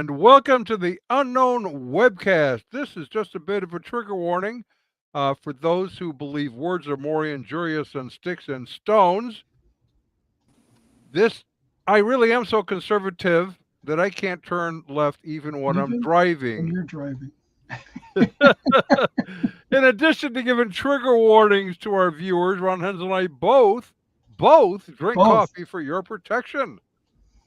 And welcome to the Unknown Webcast. This is just a bit of a trigger warning for those who believe words are more injurious than sticks and stones. I really am so conservative that I can't turn left even when I'm When driving. you're driving. In addition to giving trigger warnings to our viewers, Ron Hensel and I both drink coffee for your protection.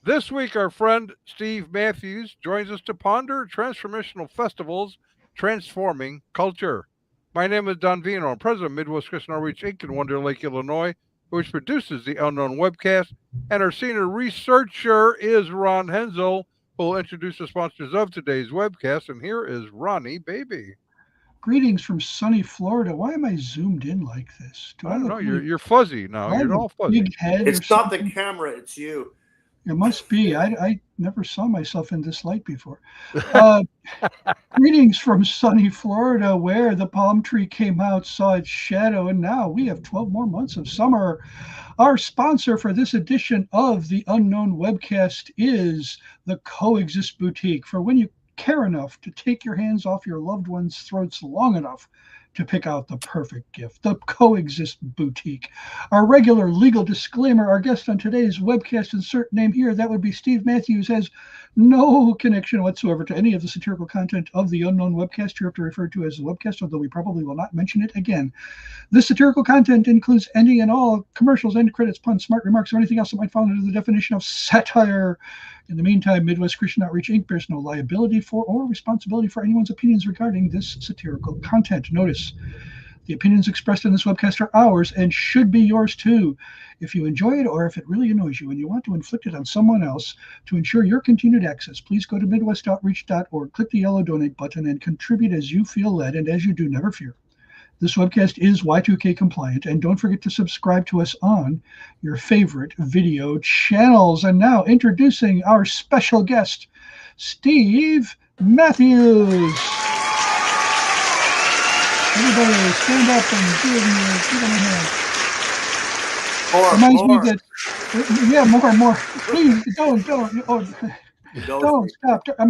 This week, our friend Steve Matthews joins us to ponder Transformational Festivals, Transforming Culture. My name is Don Vino. I'm president of Midwest Christian Outreach Inc. in Wonder Lake, Illinois, which produces the Unknown Webcast. And our senior researcher is Ron Hensel, who will introduce the sponsors of today's webcast. And here is Ronnie Baby. Greetings from sunny Florida. Why am I zoomed in like this? I don't know. You're fuzzy now. You're all fuzzy. Big head it's not the camera. It's you. It must be. I never saw myself in this light before. Greetings from sunny Florida, where the palm tree came out, saw its shadow, and now we have 12 more months of summer. Our sponsor for this edition of the Unknown Webcast is the Coexist Boutique. For when you care enough to take your hands off your loved ones' throats long enough to pick out the perfect gift, the Coexist Boutique. Our regular legal disclaimer, our guest on today's webcast, insert name here, that would be Steve Matthews, has no connection whatsoever to any of the satirical content of the Unknown Webcast you have to refer to as the webcast, although we probably will not mention it again. This satirical content includes any and all commercials, end credits, puns, smart remarks, or anything else that might fall under the definition of satire. In the meantime, Midwest Christian Outreach Inc. bears no liability for or responsibility for anyone's opinions regarding this satirical content. Notice, the opinions expressed in this webcast are ours and should be yours too. If you enjoy it or if it really annoys you and you want to inflict it on someone else to ensure your continued access, please go to midwestoutreach.org, click the yellow donate button, and contribute as you feel led. And as you do, never fear, this webcast is Y2K compliant, and don't forget to subscribe to us on your favorite video channels. And now introducing our special guest, Steve Matthews. Everybody stand up and give them a hand. Reminds me that, more. Please, don't stop.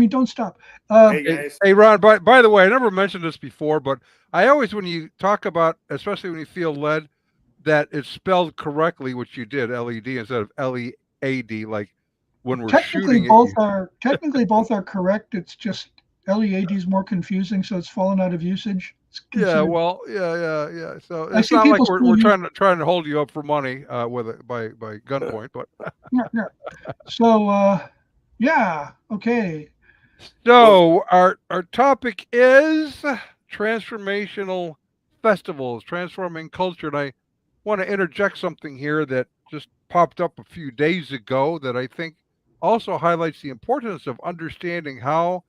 Don't stop. Hey, Ron, by the way, I never mentioned this before, but I always, when you talk about, especially when you feel led, that it's spelled correctly, which you did, LED instead of LEAD, like when we're shooting it. Technically, both are correct. It's just LEAD is more confusing, so it's fallen out of usage. Yeah. So it's not like we're trying to hold you up for money by gunpoint, but yeah. So okay. So our topic is transformational festivals, transforming culture, and I want to interject something here that just popped up a few days ago that I think also highlights the importance of understanding how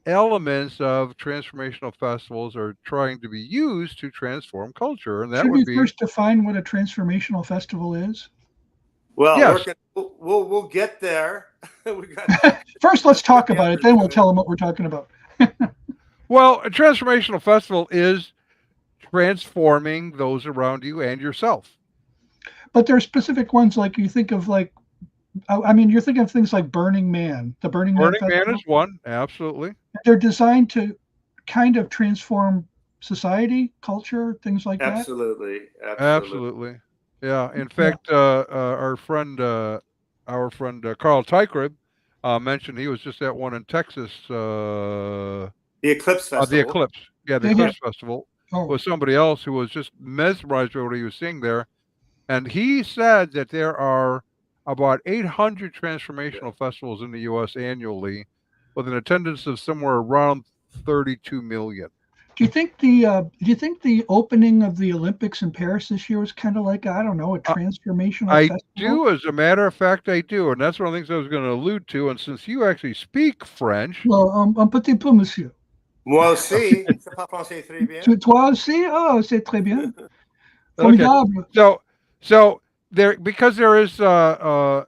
elements of transformational festivals are trying to be used to transform culture. And that should would we first define what a transformational festival is? Well, yes. We'll get there. First, let's talk about it. Then we'll tell them what we're talking about. Well, a transformational festival is transforming those around you and yourself. But there are specific ones, like you think of, like, you're thinking of things like Burning Man. The Burning Man is one, absolutely. They're designed to kind of transform society, culture, things like that. Absolutely. Yeah. In fact, our friend Carl Tykrid mentioned he was just at one in Texas. The Eclipse The Festival. Eclipse. Yeah, the Eclipse Festival with somebody else who was just mesmerized by what he was seeing there. And he said that there are about 800 transformational festivals in the U.S. annually, with an attendance of somewhere around 32 million. Do you think the opening of the Olympics in Paris this year was kind of like, I don't know, a transformational I festival? do, as a matter of fact, I do, and that's one of the things I was going to allude to. And since you actually speak French, Well, un petit peu, monsieur. Moi aussi, je parle français très bien. Toi aussi? Oh, c'est très bien. okay. Formidable. So there, because there is sort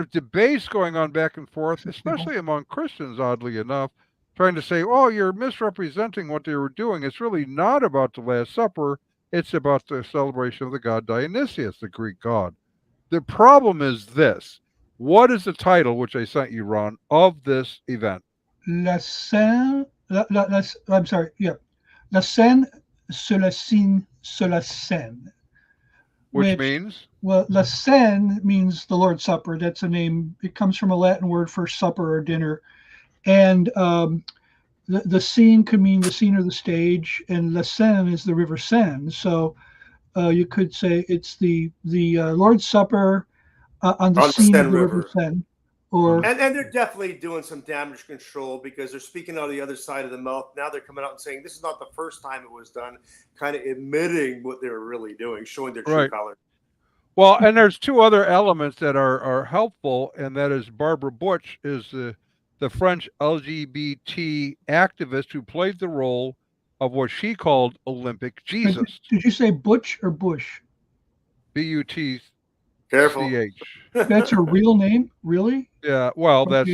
of debates going on back and forth, especially among Christians, oddly enough, trying to say, "Oh, you're misrepresenting what they were doing. It's really not about the Last Supper. It's about the celebration of the god Dionysius, the Greek god." The problem is this. What is the title, which I sent you, Ron, of this event? La scène, I'm sorry, yeah. La scène sur la scène, sur la scène. Which means? Well, la scène means the Lord's Supper. That's a name. It comes from a Latin word for supper or dinner. And the scene could mean the scene or the stage, and la Seine is the River Seine. So you could say it's the Lord's Supper on the scene of the River Seine. Or and they're definitely doing some damage control because they're speaking out of the other side of the mouth. Now they're coming out and saying this is not the first time it was done, kind of admitting what they're really doing, showing their true colors. Well, and there's two other elements that are helpful, and that is Barbara Butch is the French LGBT activist who played the role of what she called Olympic Jesus. Did you say Butch or Bush? B-U-T-C-H. Careful. That's her real name? Really? Yeah, well, that's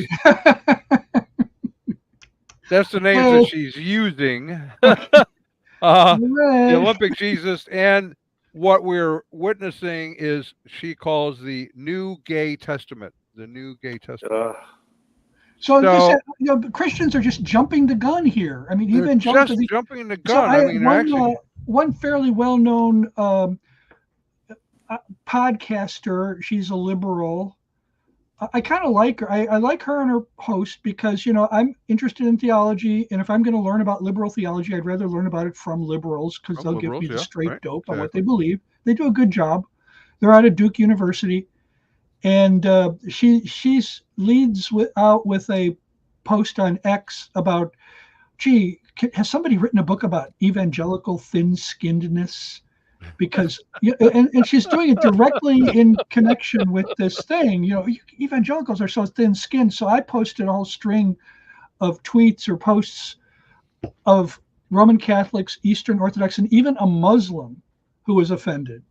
the names that she's using. The Olympic Jesus, and what we're witnessing is she calls the New Gay Testament. The New Gay Testament. So Christians are just jumping the gun here. I mean, evangelicals just jumping the gun. So one fairly well-known podcaster. She's a liberal. I kind of like her. I like her and her host because, I'm interested in theology. And if I'm going to learn about liberal theology, I'd rather learn about it from liberals because they'll give me the straight dope on what they believe. They do a good job. They're out of Duke University. And she leads out with a post on X about, gee, has somebody written a book about evangelical thin-skinnedness? Because and she's doing it directly in connection with this thing. Evangelicals are so thin-skinned. So I posted a whole string of tweets or posts of Roman Catholics, Eastern Orthodox, and even a Muslim who was offended.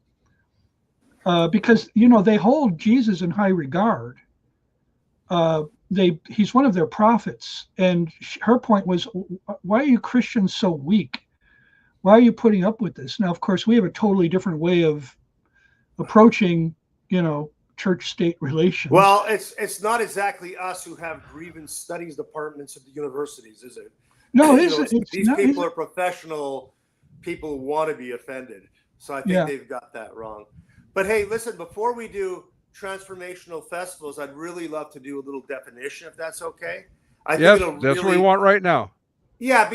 Because they hold Jesus in high regard. He's one of their prophets, and her point was, why are you Christians so weak? Why are you putting up with this? Now, of course, we have a totally different way of approaching, church-state relations. Well, it's not exactly us who have grievance studies departments at the universities, is it? No, these people are professional people who want to be offended. So I think they've got that wrong. But hey, listen, before we do transformational festivals, I'd really love to do a little definition, if that's okay. That's what we want right now. Yeah,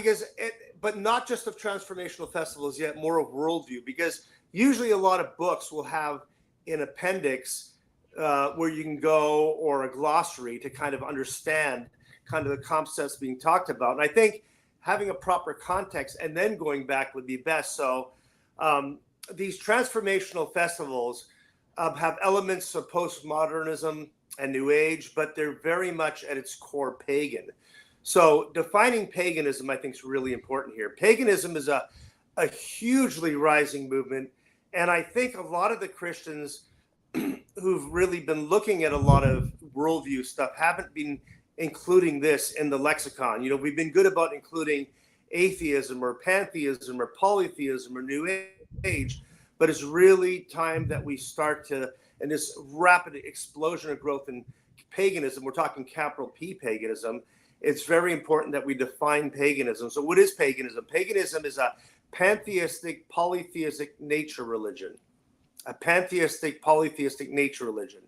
but not just of transformational festivals yet, more of worldview, because usually a lot of books will have an appendix where you can go, or a glossary to kind of understand kind of the concepts being talked about. And I think having a proper context and then going back would be best. So these transformational festivals have elements of postmodernism and New Age, but they're very much at its core pagan. So defining paganism, I think, is really important here. Paganism is a hugely rising movement. And I think a lot of the Christians who've really been looking at a lot of worldview stuff haven't been including this in the lexicon. We've been good about including atheism or pantheism or polytheism or New Age, but it's really time that we start to, in this rapid explosion of growth in paganism, we're talking capital P paganism, it's very important that we define paganism. So what is paganism? Paganism is a pantheistic, polytheistic nature religion. A pantheistic, polytheistic nature religion.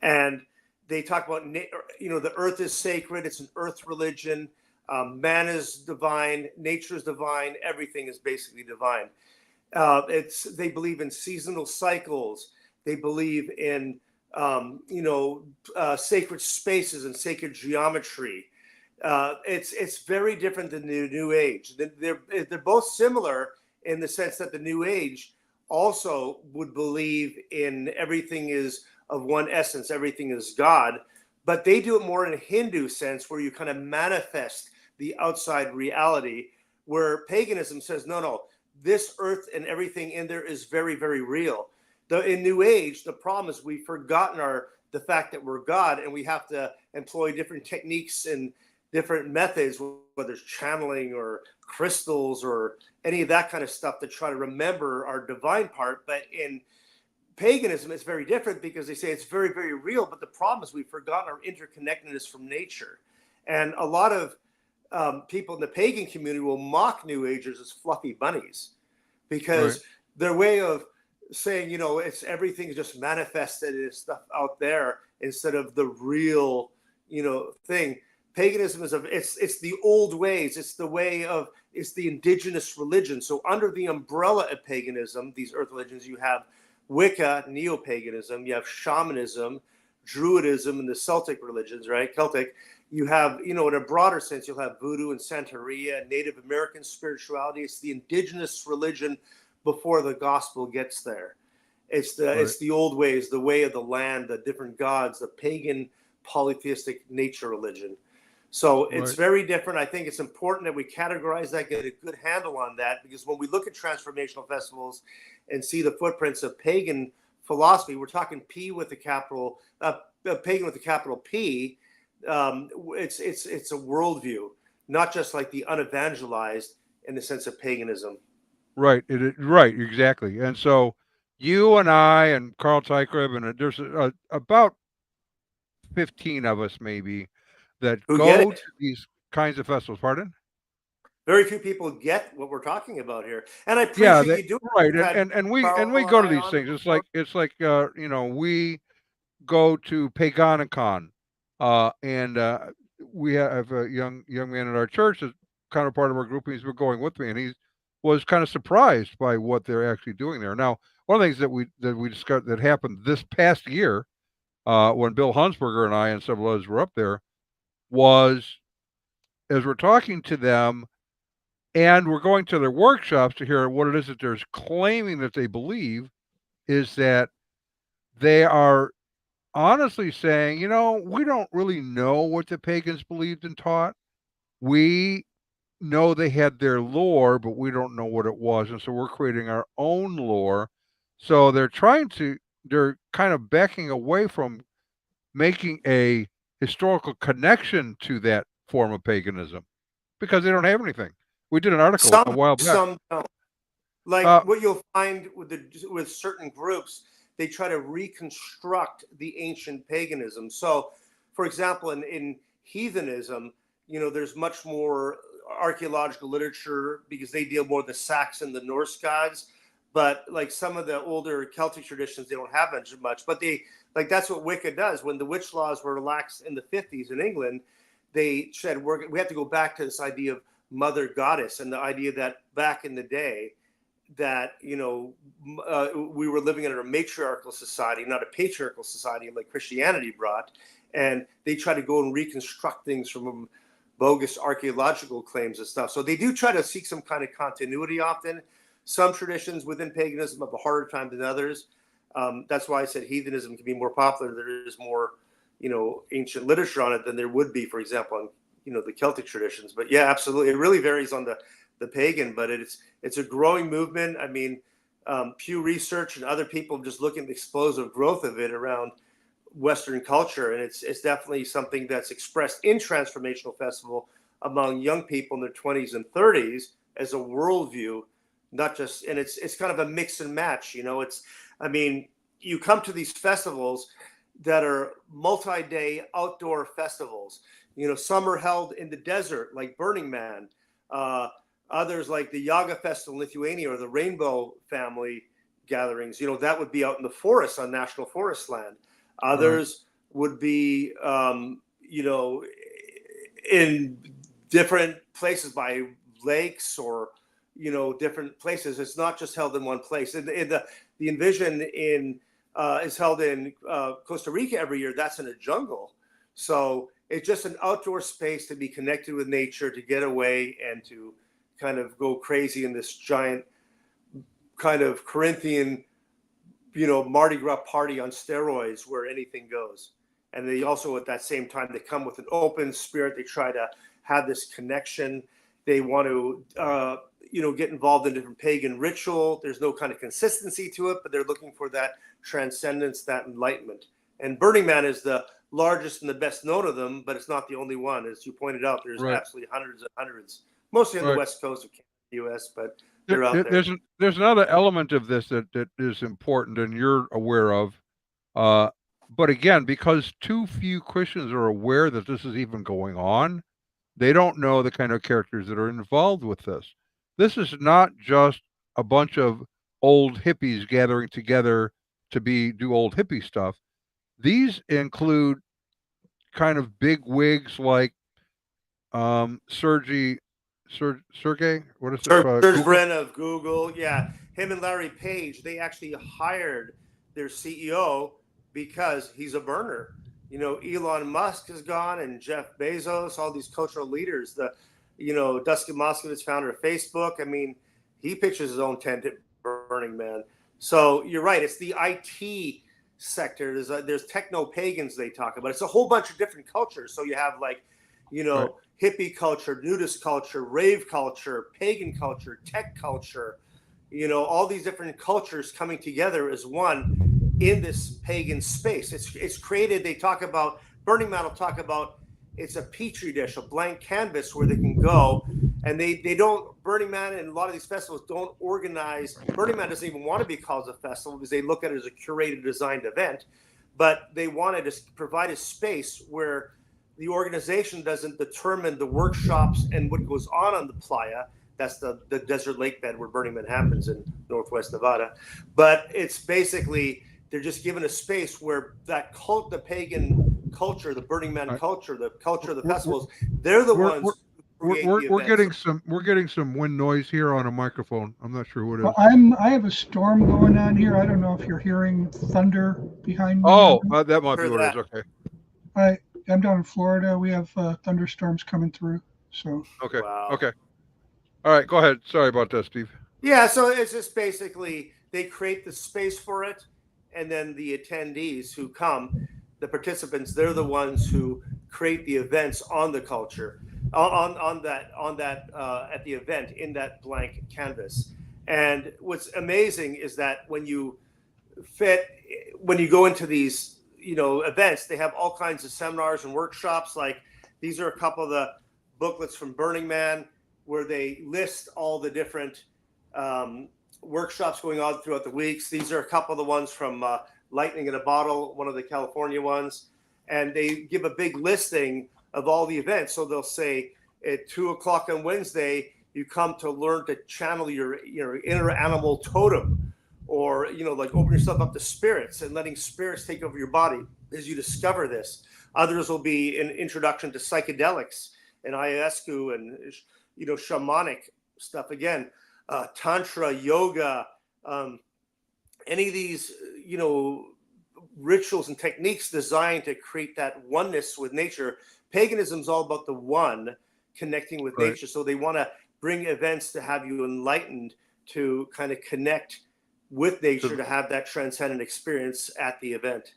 And they talk about, the earth is sacred. It's an earth religion. Man is divine. Nature is divine. Everything is basically divine. They believe in seasonal cycles. They believe in, sacred spaces and sacred geometry. It's very different than the New Age. They're both similar in the sense that the New Age also would believe in everything is of one essence, everything is God, but they do it more in a Hindu sense where you kind of manifest the outside reality, where paganism says, no, this earth and everything in there is very, very real. In New Age, the problem is we've forgotten the fact that we're God, and we have to employ different techniques and different methods, whether it's channeling or crystals or any of that kind of stuff, to try to remember our divine part. But in paganism, it's very different because they say it's very, very real. But the problem is we've forgotten our interconnectedness from nature. And a lot of people in the pagan community will mock New Agers as fluffy bunnies because their way of saying, it's everything is just manifested as stuff out there instead of the real, thing. Paganism is it's the old ways. It's the indigenous religion. So under the umbrella of paganism, these earth religions, you have Wicca, neo-paganism, you have shamanism, Druidism, and the Celtic religions, right? Celtic. You have, in a broader sense, you'll have Voodoo and Santeria, Native American spirituality. It's the indigenous religion before the gospel gets there. It's the old ways, the way of the land, the different gods, the pagan polytheistic nature religion. So it's very different. I think it's important that we categorize that, get a good handle on that, because when we look at transformational festivals and see the footprints of pagan philosophy, we're talking pagan with a capital P. It's a worldview, not just like the unevangelized in the sense of paganism. Right. Right. Exactly. And so you and I and Carl Tykrib, and there's about 15 of us maybe that Who get go it? to these kinds of festivals. Pardon? Very few people get what we're talking about here, and I Yeah, appreciate you doing right. it. And we Carl go to and I these on things. before. It's like we go to Paganicon, and we have a young man at our church that's kind of part of our group. He's been going with me, and he was kind of surprised by what they're actually doing there. Now, one of the things that we discovered that happened this past year, when Bill Hunsberger and I and several others were up there, was as we're talking to them and we're going to their workshops to hear what it is that they're claiming that they believe, is that they are honestly saying, we don't really know what the pagans believed and taught. We know they had their lore, but we don't know what it was. And so we're creating our own lore. So they're kind of backing away from making a historical connection to that form of paganism because they don't have anything. We did an article a while back. Some don't. Like what you'll find with certain groups, they try to reconstruct the ancient paganism. So, for example, in heathenism, there's much more archaeological literature because they deal more with the Saxon, the Norse gods. But like some of the older Celtic traditions, they don't have much. But that's what Wicca does. When the witch laws were relaxed in the 50s in England, they said we have to go back to this idea of mother goddess and the idea that back in the day that we were living in a matriarchal society, not a patriarchal society like Christianity brought, and they try to go and reconstruct things from bogus archaeological claims and stuff. So they do try to seek some kind of continuity often. Some traditions within paganism have a harder time than others. That's why I said heathenism can be more popular. There is more ancient literature on it than there would be, for example, on the Celtic traditions. But yeah, absolutely, it really varies on the pagan, but it's a growing movement. I mean, Pew Research and other people just looking at the explosive growth of it around Western culture, and it's definitely something that's expressed in Transformational Festival among young people in their 20s and 30s as a worldview, not just, and it's kind of a mix and match. You come to these festivals that are multi-day outdoor festivals. Some are held in the desert, like Burning Man. Others, like the Yaga Festival in Lithuania or the Rainbow Family gatherings, that would be out in the forest on national forest land. Others would be, in different places by lakes or, different places. It's not just held in one place. And the Envision is held in Costa Rica every year. That's in a jungle. So it's just an outdoor space to be connected with nature, to get away and to kind of go crazy in this giant kind of Corinthian, Mardi Gras party on steroids where anything goes. And they also, at that same time, they come with an open spirit. They try to have this connection. They want to, get involved in different pagan ritual. There's no kind of consistency to it, but they're looking for that transcendence, that enlightenment. And Burning Man is the largest and the best known of them, but it's not the only one. As you pointed out, there's absolutely hundreds and hundreds, mostly on the west coast of Canada, U.S., but they're out there. There's another element of this that is important and you're aware of. But again, because too few Christians are aware that this is even going on, they don't know the kind of characters that are involved with this. This is not just a bunch of old hippies gathering together to do old hippie stuff. These include kind of big wigs like Sergey, what is it? Serge Brin of Google. Yeah, him and Larry Page, they actually hired their CEO because he's a burner. Elon Musk is gone, and Jeff Bezos, all these cultural leaders. Dustin Moskovitz, founder of Facebook. I mean, he pitches his own tent at Burning Man. So you're right. It's the IT sector. There's techno pagans they talk about. It's a whole bunch of different cultures. So you have hippie culture, nudist culture, rave culture, pagan culture, tech culture. All these different cultures coming together as one in this pagan space. It's created. They talk about Burning Man. Will talk about it's a petri dish, a blank canvas where they can go, and they don't. Burning Man and a lot of these festivals don't organize. Burning Man doesn't even want to be called a festival because they look at it as a curated, designed event, but they wanted to provide a space where the organization doesn't determine the workshops and what goes on the playa. That's the desert lakebed where Burning Man happens in Northwest Nevada. But it's basically, they're just given a space where that the pagan culture, the Burning Man culture, the culture of the festivals, they're the ones. We're getting some wind noise here on a microphone. I'm not sure what it is. Well, I have a storm going on here. I don't know if you're hearing thunder behind me. Oh, that might be what it is. Okay. I'm down in Florida. We have thunderstorms coming through. So. Okay. Wow. Okay. All right. Go ahead. Sorry about that, Steve. Yeah. So it's just basically they create the space for it, and then the attendees who come, the participants, they're the ones who create the events on the culture, on that at the event in that blank canvas. And what's amazing is that when you go into these events, they have all kinds of seminars and workshops. Like these are a couple of the booklets from Burning Man where they list all the different workshops going on throughout the weeks. These are a couple of the ones from Lightning in a Bottle, one of the California ones. And they give a big listing of all the events. So they'll say at 2:00 on Wednesday, you come to learn to channel your inner animal totem, or open yourself up to spirits and letting spirits take over your body as you discover this. Others will be an introduction to psychedelics and ayahuasca and shamanic stuff. Again, tantra, yoga, any of these rituals and techniques designed to create that oneness with nature. Paganism is all about the one connecting with nature. So they want to bring events to have you enlightened, to kind of connect with nature, to have that transcendent experience at the event.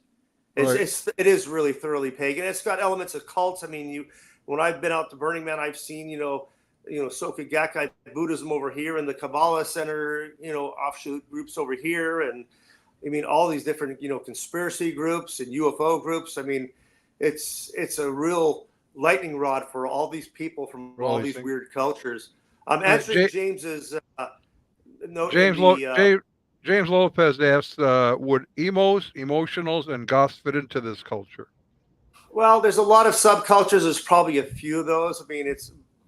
It is really thoroughly pagan. It's got elements of cults. I mean, when I've been out to Burning Man, I've seen Soka Gakkai Buddhism over here, and the Kabbalah Center, offshoot groups over here, and I mean all these different conspiracy groups and UFO groups. I mean, it's a real lightning rod for all these people from all these weird cultures. I'm answering James's note. James Lopez asks, would emos, emotionals, and goths fit into this culture? Well, there's a lot of subcultures. There's probably a few of those. I mean,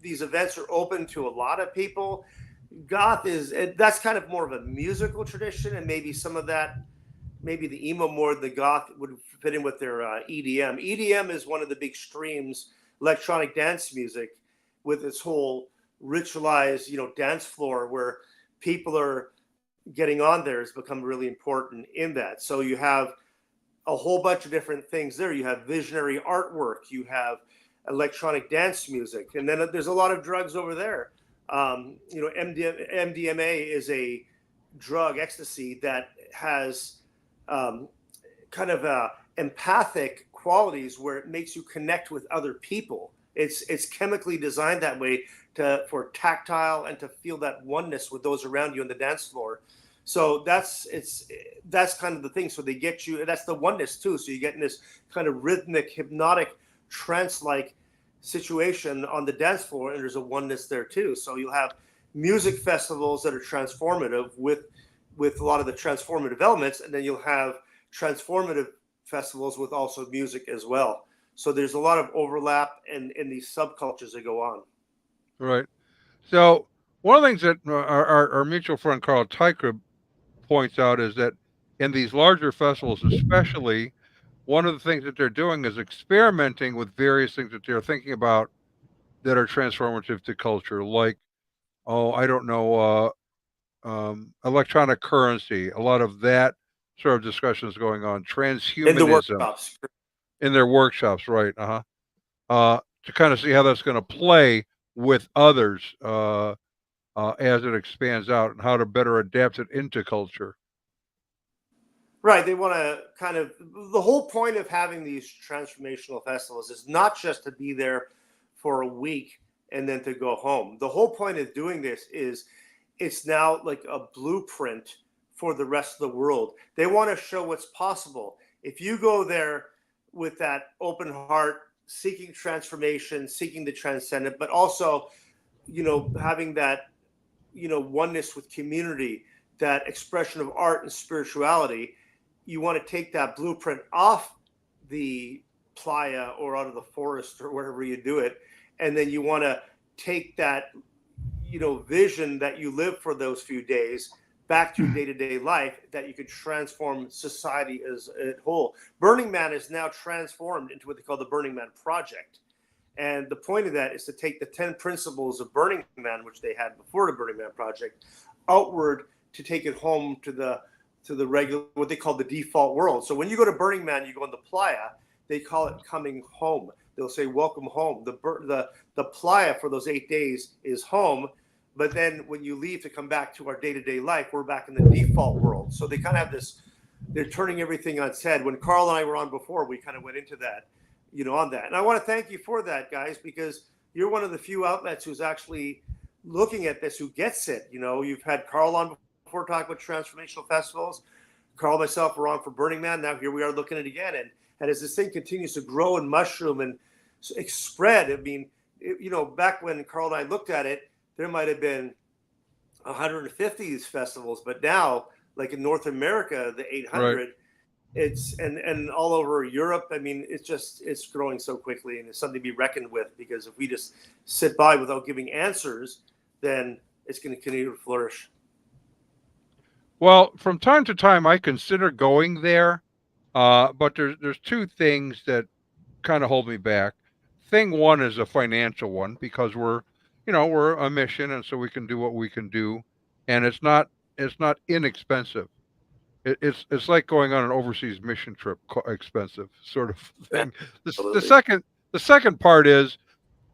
these events are open to a lot of people. Goth that's kind of more of a musical tradition, and maybe some of that, maybe the emo more than the goth would fit in with their EDM. EDM is one of the big streams, electronic dance music, with its whole ritualized, dance floor where people are getting on there has become really important in that. So you have a whole bunch of different things there. You have visionary artwork, you have electronic dance music, and then there's a lot of drugs over there. MDMA is a drug, ecstasy, that has kind of empathic qualities where it makes you connect with other people. It's chemically designed that way for tactile and to feel that oneness with those around you on the dance floor. So that's kind of the thing. So they get you. That's the oneness too. So you get in this kind of rhythmic, hypnotic, trance-like situation on the dance floor, and there's a oneness there too. So you'll have music festivals that are transformative with a lot of the transformative elements, and then you'll have transformative festivals with also music as well. So there's a lot of overlap in these subcultures that go on. Right. So one of the things that our mutual friend Carl Tykra points out is that in these larger festivals, especially, one of the things that they're doing is experimenting with various things that they're thinking about that are transformative to culture, like, I don't know, electronic currency. A lot of that sort of discussions going on. In the Transhumanism workshops. in their workshops, right? To kind of see how that's going to play with others as it expands out, and how to better adapt it into culture. Right. They want to kind of, the whole point of having these transformational festivals is not just to be there for a week and then to go home. The whole point of doing this is it's now like a blueprint for the rest of the world. They want to show what's possible. If you go there with that open heart, seeking transformation, seeking the transcendent, but also, having that, oneness with community, that expression of art and spirituality, you want to take that blueprint off the playa or out of the forest or wherever you do it. And then you want to take that, vision that you live for those few days back to day-to-day life, that you could transform society as a whole. Burning Man is now transformed into what they call the Burning Man Project. And the point of that is to take the 10 principles of Burning Man, which they had before the Burning Man Project, outward to take it home to the regular, what they call the default world. So when you go to Burning Man, you go on the playa, they call it coming home. They'll say, welcome home. The playa for those 8 days is home. But then when you leave to come back to our day-to-day life, we're back in the default world. So they kind of have this, they're turning everything on its head. When Carl and I were on before, we kind of went into that, on that. And I want to thank you for that, guys, because you're one of the few outlets who's actually looking at this, who gets it. You've had Carl on before talking about transformational festivals. Carl and myself were on for Burning Man. Now here we are looking at it again. And as this thing continues to grow and mushroom and spread, I mean, back when Carl and I looked at it, there might have been 150 of these festivals, but now, like in North America, the 800, right, it's and all over Europe. I mean, it's growing so quickly, and it's something to be reckoned with, because if we just sit by without giving answers, then it's going to continue to flourish. Well, from time to time, I consider going there, but there's two things that kind of hold me back. Thing one is a financial one, because we're a mission, and so we can do what we can do, and it's not inexpensive. It's like going on an overseas mission trip, expensive sort of thing. The second part is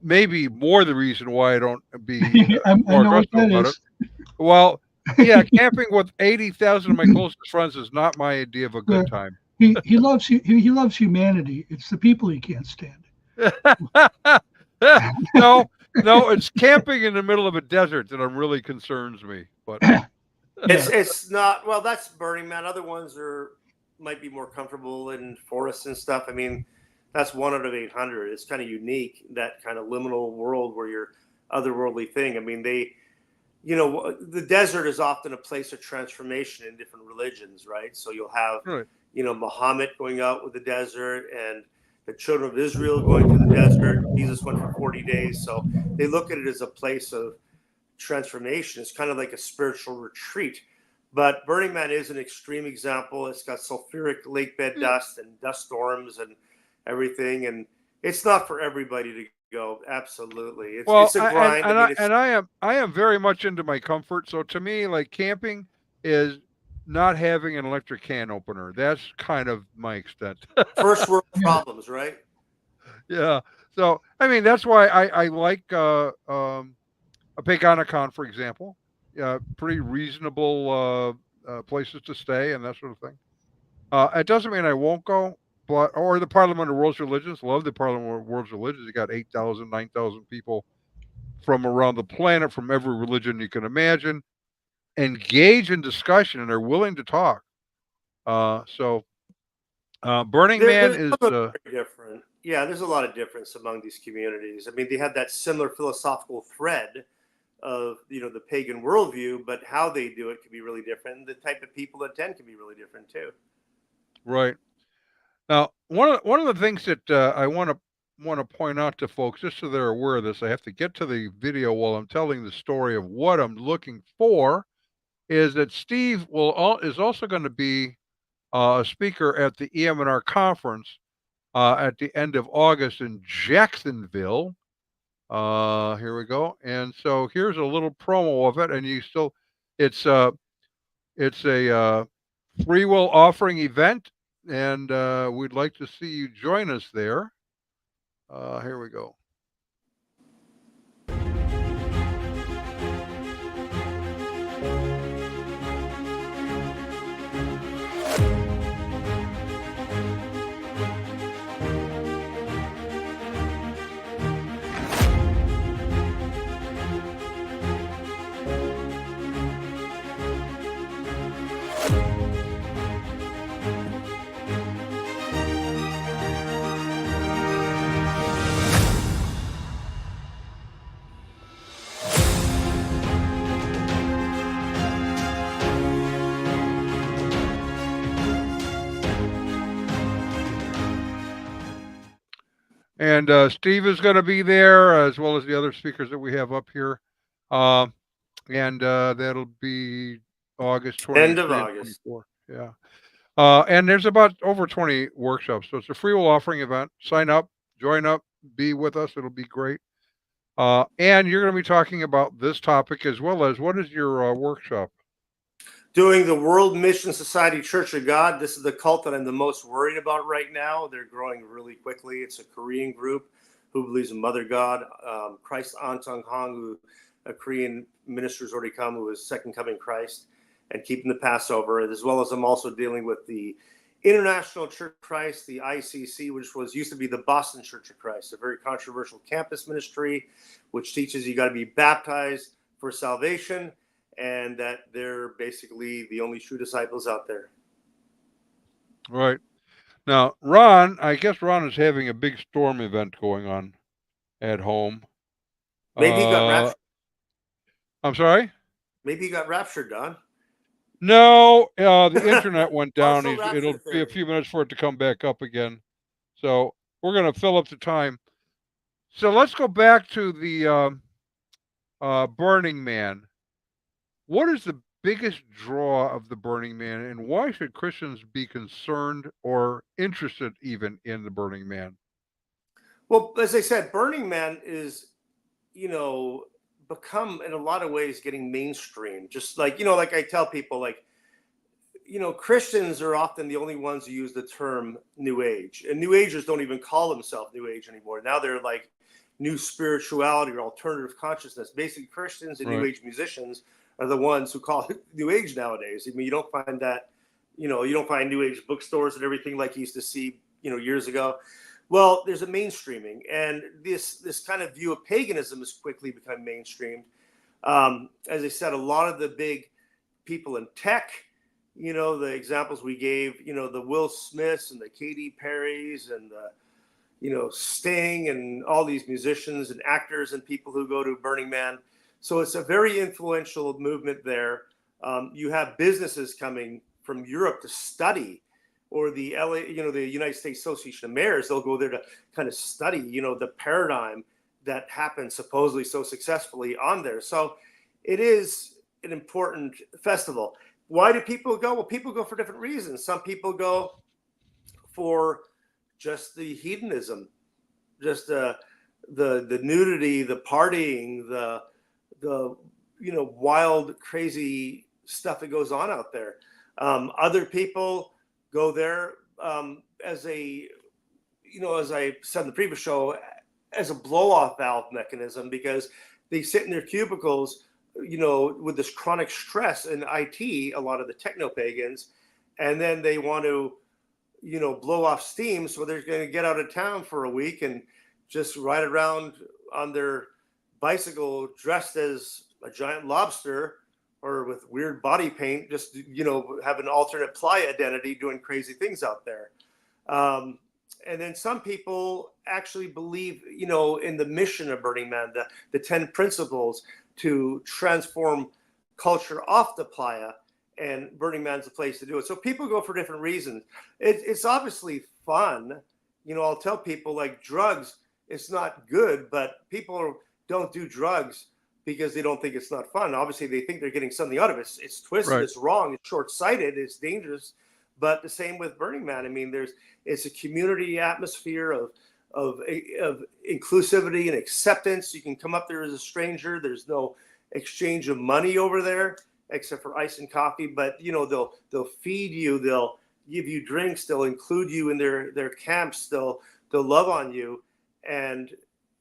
maybe more the reason why I don't be I more know what aggressive that about is. it. Well, yeah, camping with 80,000 of my closest friends is not my idea of a good time. He loves he loves humanity. It's the people he can't stand. No, it's camping in the middle of a desert that really concerns me. But it's not, well, that's Burning Man. Other ones might be more comfortable in forests and stuff. I mean, that's 1 out of 800. It's kind of unique, that kind of liminal world where you're otherworldly thing. I mean, the desert is often a place of transformation in different religions, right? So you'll have, right, Muhammad going out with the desert, and the children of Israel going to the desert. Jesus went for 40 days. So they look at it as a place of transformation. It's kind of like a spiritual retreat. But Burning Man is an extreme example. It's got sulfuric lakebed dust and dust storms and everything. And it's not for everybody to go. Absolutely. It's a grind. I am very much into my comfort. So to me, like camping is not having an electric can opener. That's kind of my extent. First world problems, right? Yeah. So I mean that's why I like a Peganoconn, for example. Yeah, pretty reasonable places to stay and that sort of thing. It doesn't mean I won't go, but or the Parliament of World's Religions. Love the Parliament of World's Religions. You got 8,000, 9,000 people from around the planet, from every religion you can imagine, engage in discussion, and are willing to talk. Burning Man is very different. Yeah, there's a lot of difference among these communities. I mean, they have that similar philosophical thread of the pagan worldview, but how they do it can be really different. The type of people that attend can be really different too. right. Now, one of the things that I want to point out to folks, just so they're aware of this, I have to get to the video while I'm telling the story of what I'm looking for. Is that Steve is also going to be a speaker at the EM&R conference at the end of August in Jacksonville. Here we go. And so here's a little promo of it, and it's a free will offering event, and we'd like to see you join us there. Here we go. And Steve is going to be there, as well as the other speakers that we have up here. And that'll be August 23 End of and August. 24. Yeah. And there's about over 20 workshops. So it's a free will offering event. Sign up, join up, be with us. It'll be great. And you're going to be talking about this topic as well as what is your workshop? Doing the World Mission Society Church of God. This is the cult that I'm the most worried about right now. They're growing really quickly. It's a Korean group who believes in Mother God. Christ Antong Hong, who a Korean minister has already come, who is second coming Christ, and keeping the Passover. As well as I'm also dealing with the International Church of Christ, the ICC, which used to be the Boston Church of Christ, a very controversial campus ministry, which teaches you got to be baptized for salvation, and that they're basically the only true disciples out there. Right. Now, Ron, I guess Ron is having a big storm event going on at home. Maybe he got raptured. I'm sorry? Maybe he got raptured, Don. No, the internet went down. Partial rapture It'll be a theory. few minutes for it to come back up again. So we're going to fill up the time. So let's go back to the Burning Man. What is the biggest draw of the Burning Man, and why should Christians be concerned or interested even in the Burning Man? Well, as I said, Burning Man is, become in a lot of ways getting mainstream. Just like, like I tell people, like, Christians are often the only ones who use the term New Age, and New Agers don't even call themselves New Age anymore. Now they're like new spirituality or alternative consciousness. Basically, Christians and New Age musicians are the ones who call it New Age nowadays. I mean, you don't find that, you don't find New Age bookstores and everything like you used to see, years ago. Well, there's a mainstreaming, and this kind of view of paganism has quickly become mainstreamed. As I said, a lot of the big people in tech, the examples we gave, the Will Smiths and the Katy Perrys and the, Sting and all these musicians and actors and people who go to Burning Man. So it's a very influential movement there. You have businesses coming from Europe to study or the LA, the United States Association of Mayors, they'll go there to kind of study, the paradigm that happened supposedly so successfully on there. So it is an important festival. Why do people go? Well, people go for different reasons. Some people go for just the hedonism, just the nudity, the partying, the wild, crazy stuff that goes on out there. Other people go there as a, as I said in the previous show, as a blow-off valve mechanism, because they sit in their cubicles, with this chronic stress in IT, a lot of the techno-pagans, and then they want to, blow off steam. So they're going to get out of town for a week and just ride around on their bicycle dressed as a giant lobster or with weird body paint, just, have an alternate ply identity doing crazy things out there. And then some people actually believe, in the mission of Burning Man, the 10 principles to transform culture off the playa, and Burning Man's the place to do it. So people go for different reasons. It's obviously fun. I'll tell people, like, drugs, it's not good, but people don't do drugs because they don't think it's not fun. Obviously, they think they're getting something out of it. It's twisted, right. It's wrong, it's short-sighted, it's dangerous. But the same with Burning Man. I mean, it's a community atmosphere of inclusivity and acceptance. You can come up there as a stranger. There's no exchange of money over there, except for ice and coffee. But they'll feed you, they'll give you drinks, they'll include you in their camps, they'll love on you, and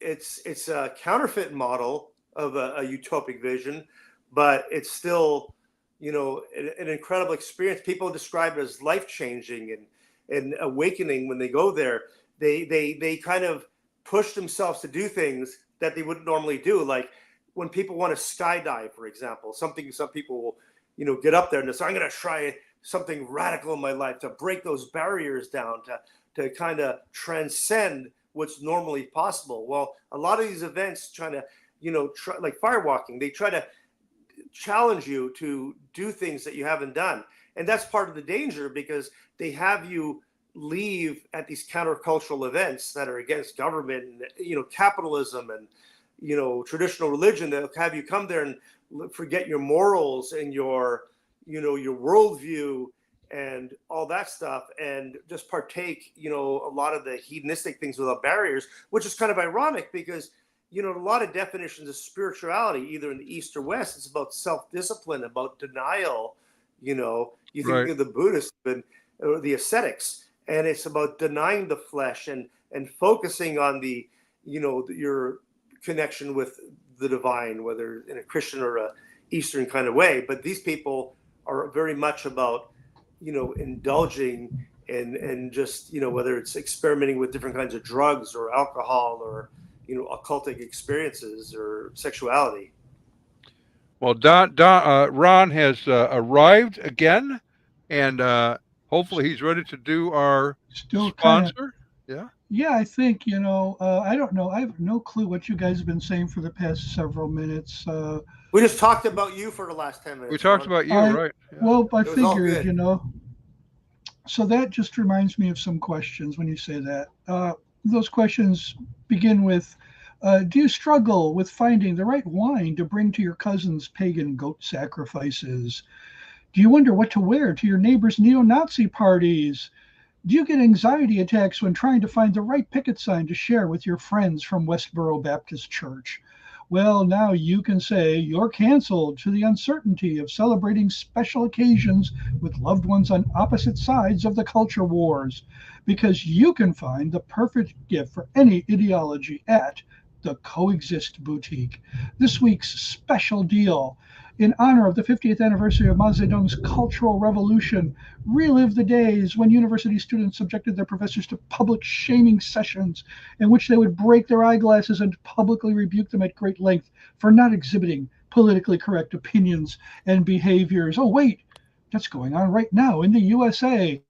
it's a counterfeit model of a utopic vision, but it's still an incredible experience. People describe it as life-changing and awakening when they go there. They kind of push themselves to do things that they wouldn't normally do. Like when people want to skydive, for example, some people will, get up there and say, I'm going to try something radical in my life to break those barriers down, to kind of transcend what's normally possible. Well, a lot of these events trying to, like firewalking, they try to challenge you to do things that you haven't done. And that's part of the danger, because they have you leave at these countercultural events that are against government and, capitalism and, traditional religion. They'll have you come there and forget your morals and your worldview and all that stuff, and just partake, a lot of the hedonistic things without barriers, which is kind of ironic because, a lot of definitions of spirituality, either in the East or West, it's about self-discipline, about denial. You think right. of the Buddhists or the ascetics, and it's about denying the flesh and focusing on the, your connection with the divine, whether in a Christian or a Eastern kind of way. But these people are very much about, indulging and just, whether it's experimenting with different kinds of drugs or alcohol or, occultic experiences or sexuality. Well, Ron has arrived again, and hopefully he's ready to do our sponsor. Yeah, I think, I don't know. I have no clue what you guys have been saying for the past several minutes. We just talked about you for the last 10 minutes. We talked about you, right? Yeah. Well, I figured, So that just reminds me of some questions when you say that. Those questions begin with, do you struggle with finding the right wine to bring to your cousin's pagan goat sacrifices? Do you wonder what to wear to your neighbor's neo-Nazi parties? Do you get anxiety attacks when trying to find the right picket sign to share with your friends from Westboro Baptist Church? Well, now you can say you're canceled to the uncertainty of celebrating special occasions with loved ones on opposite sides of the culture wars, because you can find the perfect gift for any ideology at the Coexist Boutique. This week's special deal, in honor of the 50th anniversary of Mao Zedong's Cultural Revolution, relive the days when university students subjected their professors to public shaming sessions in which they would break their eyeglasses and publicly rebuke them at great length for not exhibiting politically correct opinions and behaviors. Oh, wait, that's going on right now in the USA.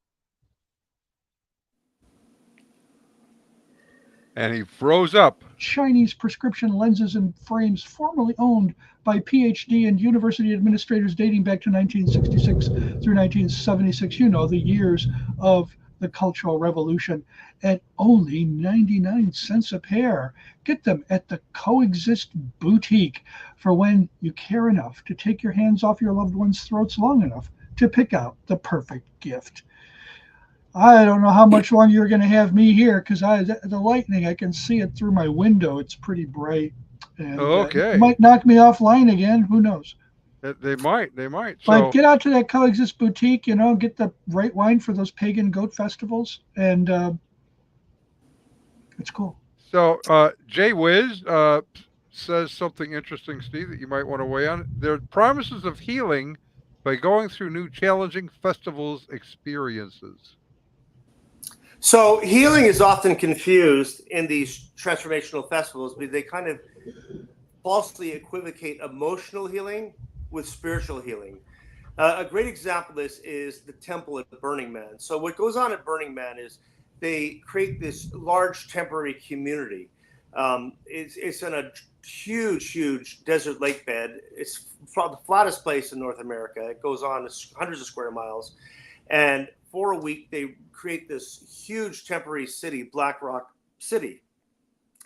And he froze up. Chinese prescription lenses and frames formerly owned by PhD and university administrators dating back to 1966 through 1976. The years of the Cultural Revolution at only 99 cents a pair. Get them at the Coexist Boutique for when you care enough to take your hands off your loved one's throats long enough to pick out the perfect gift. I don't know how much longer you're going to have me here because the lightning, I can see it through my window. It's pretty bright. And it Okay. might knock me offline again. Who knows? They might. But So get out to that Coexist Boutique, get the right wine for those pagan goat festivals. And it's cool. Jay Wiz says something interesting, Steve, that you might want to weigh on. There are promises of healing by going through new challenging festivals experiences. So healing is often confused in these transformational festivals because they kind of falsely equivocate emotional healing with spiritual healing. A great example of this is the temple at Burning Man. So what goes on at Burning Man is they create this large temporary community. It's in a huge desert lake bed. It's the flattest place in North America. It goes on hundreds of square miles. And for a week, they create this huge temporary city, Black Rock City.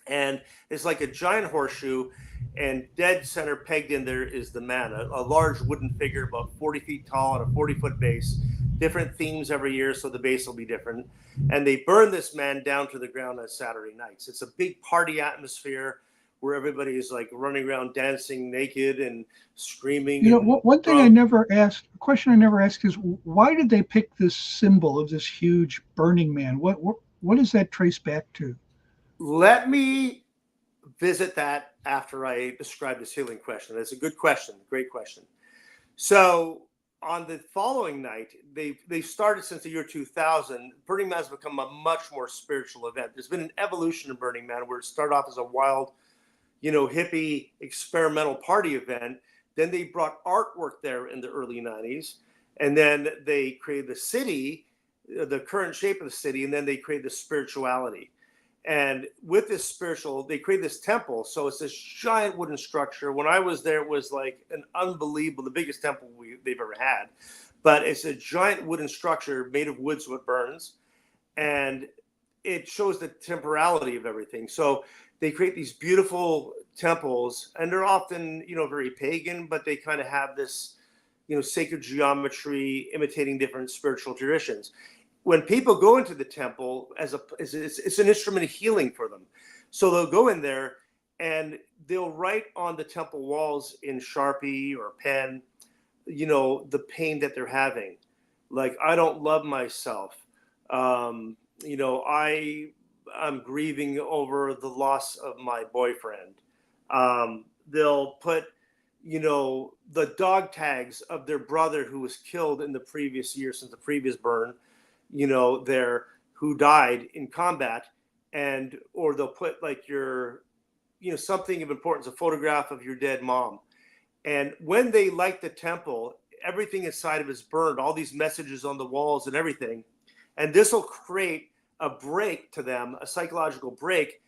And it's like a giant horseshoe, and dead center pegged in there is the man, a large wooden figure about 40 feet tall on a 40-foot base. Different themes every year, so the base will be different. And they burn this man down to the ground on Saturday nights. It's a big party atmosphere where everybody is like running around dancing naked and screaming. One thing I never asked, a question I never asked is why did they pick this symbol of this huge Burning Man? What does that trace back to? Let me visit that after I describe this healing question. That's a good question. Great question. So on the following night, they started since the year 2000. Burning Man has become a much more spiritual event. There's been an evolution of Burning Man where it started off as a wild, hippie experimental party event. Then they brought artwork there in the early 90s. And then they created the city, the current shape of the city. And then they created the spirituality. And with this they created this temple. So it's this giant wooden structure. When I was there, it was like an unbelievable, the biggest temple they've ever had. But it's a giant wooden structure made of wood so it burns. And it shows the temporality of everything. So they create these beautiful temples, and they're often, very pagan, but they kind of have this, sacred geometry imitating different spiritual traditions. When people go into the temple it's an instrument of healing for them. So they'll go in there and they'll write on the temple walls in Sharpie or pen, the pain that they're having. Like, I don't love myself. I'm grieving over the loss of my boyfriend. They'll put, the dog tags of their brother who was killed in the previous year since the previous burn, who died in combat, or they'll put like your, something of importance, a photograph of your dead mom. And when they light the temple, everything inside of it is burned, all these messages on the walls and everything. And this will create a break to them, a psychological break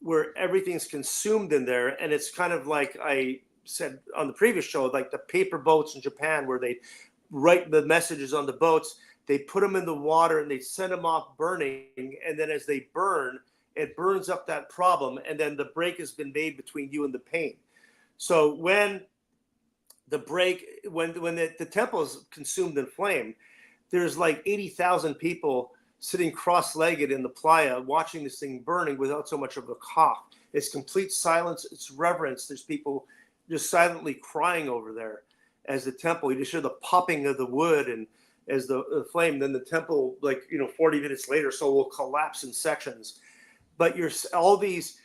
where everything's consumed in there. And it's kind of like I said on the previous show, like the paper boats in Japan, where they write the messages on the boats. They put them in the water and they send them off burning. And then as they burn, it burns up that problem. And then the break has been made between you and the pain. So when the temple is consumed in flame, there's like 80,000 people sitting cross-legged in the playa watching this thing burning without so much of a cough. It's complete silence. It's reverence. There's people just silently crying over there as the temple. You just hear the popping of the wood and as the flame, then the temple, 40 minutes later, so will collapse in sections. But all these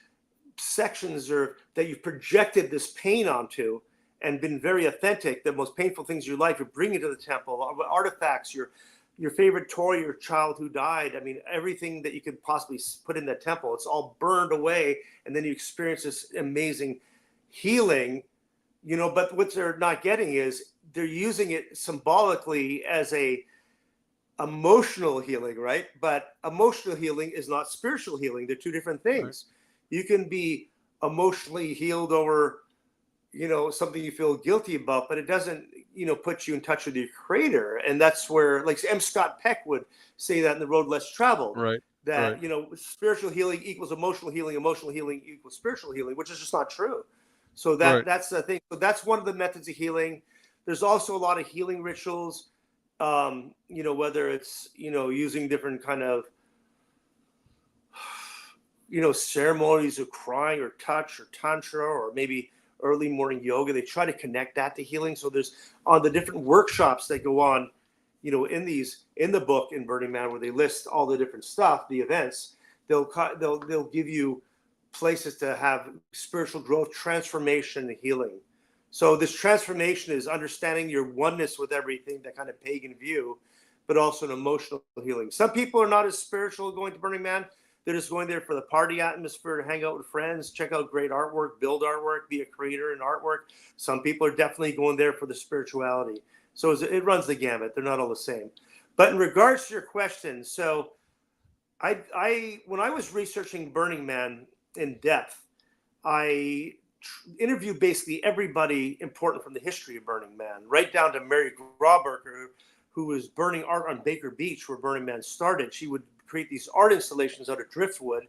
sections that you've projected this pain onto and been very authentic, the most painful things in your life, you bring into the temple, artifacts, your favorite toy, your child who died. I mean, everything that you could possibly put in that temple, it's all burned away. And then you experience this amazing healing, but what they're not getting is they're using it symbolically as a emotional healing, right? But emotional healing is not spiritual healing. They're two different things. Right. You can be emotionally healed over, something you feel guilty about, but it doesn't, put you in touch with your creator. And that's where, like M. Scott Peck would say that in The Road Less Traveled, Right. that, spiritual healing equals emotional healing equals spiritual healing, which is just not true. So that's the thing. So that's one of the methods of healing. There's also a lot of healing rituals, whether it's, using different kind of, ceremonies of crying or touch or tantra, or maybe early morning yoga. They try to connect that to healing. So there's on the different workshops that go on, in the book in Burning Man, where they list all the different stuff, the events, they'll give you places to have spiritual growth, transformation, and healing. So this transformation is understanding your oneness with everything, that kind of pagan view, but also an emotional healing. Some people are not as spiritual going to Burning Man. They're just going there for the party atmosphere, to hang out with friends, check out great artwork, build artwork, be a creator in artwork. Some people are definitely going there for the spirituality. So it runs the gamut. They're not all the same. But in regards to your question, so I when I was researching Burning Man in depth, I interviewed basically everybody important from the history of Burning Man, right down to Mary Grauberger, who was burning art on Baker Beach, where Burning Man started. She would create these art installations out of driftwood,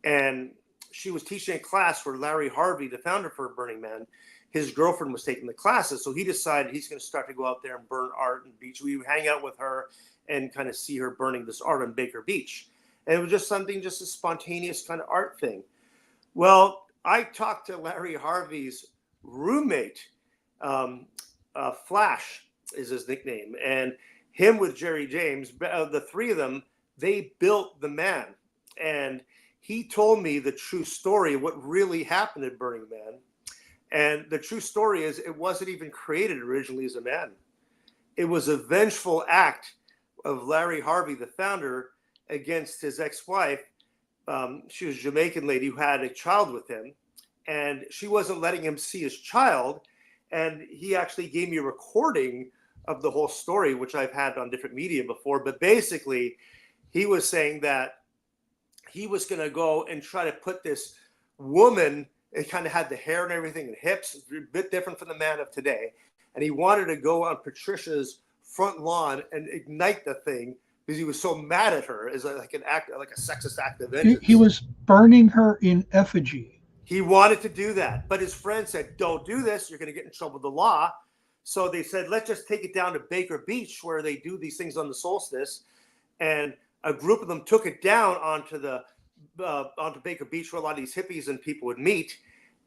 and she was teaching a class where Larry Harvey, the founder for Burning Man, his girlfriend was taking the classes. So he decided he's going to start to go out there and burn art on the beach. We would hang out with her and kind of see her burning this art on Baker Beach. And it was just a spontaneous kind of art thing. Well, I talked to Larry Harvey's roommate, Flash is his nickname, and him with Jerry James, the three of them, they built the man. And he told me the true story of what really happened at Burning Man. And the true story is, it wasn't even created originally as a man. It was a vengeful act of Larry Harvey, the founder, against his ex-wife. She was a Jamaican lady who had a child with him, and she wasn't letting him see his child. And he actually gave me a recording of the whole story, which I've had on different media before. But basically, he was saying that he was going to go and try to put this woman, it kind of had the hair and everything and hips, a bit different from the man of today. And he wanted to go on Patricia's front lawn and ignite the thing, because he was so mad at her, as like an act, like a sexist act of vengeance. He was burning her in effigy. He wanted to do that, but his friend said, "Don't do this. You're going to get in trouble with the law." So they said, "Let's just take it down to Baker Beach, where they do these things on the solstice." And a group of them took it down onto Baker Beach, where a lot of these hippies and people would meet,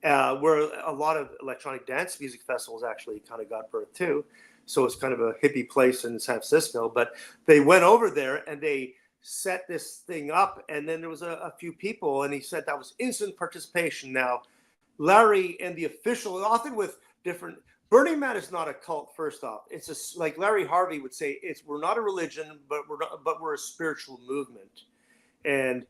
where a lot of electronic dance music festivals actually kind of got birth too. So it's kind of a hippie place in San Francisco. But they went over there and they set this thing up, and then there was a few people, and he said that was instant participation. Now, Larry and the official, often with different, Burning Man is not a cult. First off, it's just like Larry Harvey would say, we're not a religion, but we're a spiritual movement. And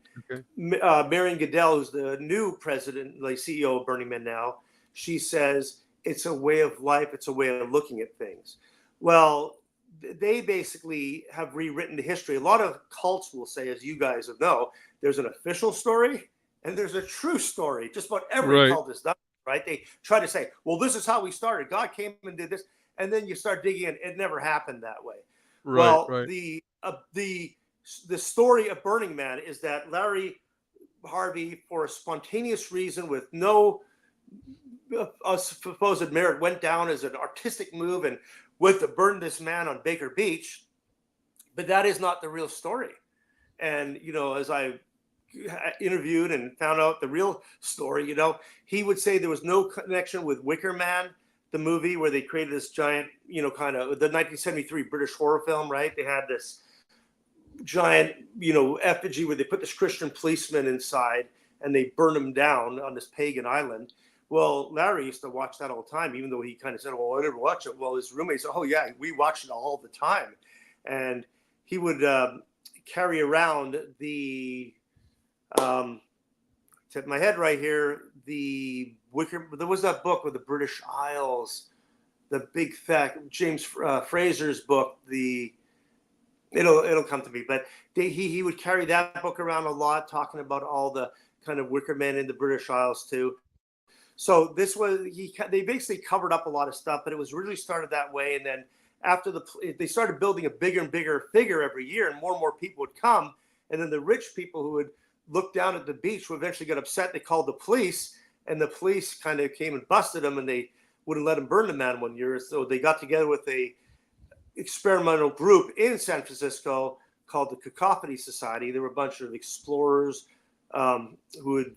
Marion Goodell, who's the new president, like CEO of Burning Man now, she says it's a way of life. It's a way of looking at things. Well, they basically have rewritten the history. A lot of cults will say, as you guys know, there's an official story and there's a true story. Just about every cult is done, right? They try to say, well, this is how we started. God came and did this. And then you start digging in. It never happened that way. The story of Burning Man is that Larry Harvey, for a spontaneous reason with no supposed merit, went down as an artistic move and went to burn this man on Baker Beach. But that is not the real story. And, as I interviewed and found out the real story, he would say there was no connection with Wicker Man, the movie where they created this giant, kind of the 1973 British horror film, right? They had this giant, effigy where they put this Christian policeman inside and they burned him down on this pagan island. Well, Larry used to watch that all the time, even though he kind of said, well, I never watch it. Well, his roommate said, oh, yeah, we watch it all the time. And he would carry around the, tip of my head right here, there was that book with the British Isles, the big fat, James Fraser's book, it'll come to me, but he would carry that book around a lot, talking about all the kind of wicker men in the British Isles too. So this was they basically covered up a lot of stuff, but it was really started that way. And then after they started building a bigger and bigger figure every year, and more people would come. And then the rich people who would look down at the beach would eventually get upset. They called the police, and the police kind of came and busted them, and they wouldn't let them burn the man one year. So they got together with a experimental group in San Francisco called the Cacophony Society. There were a bunch of explorers who would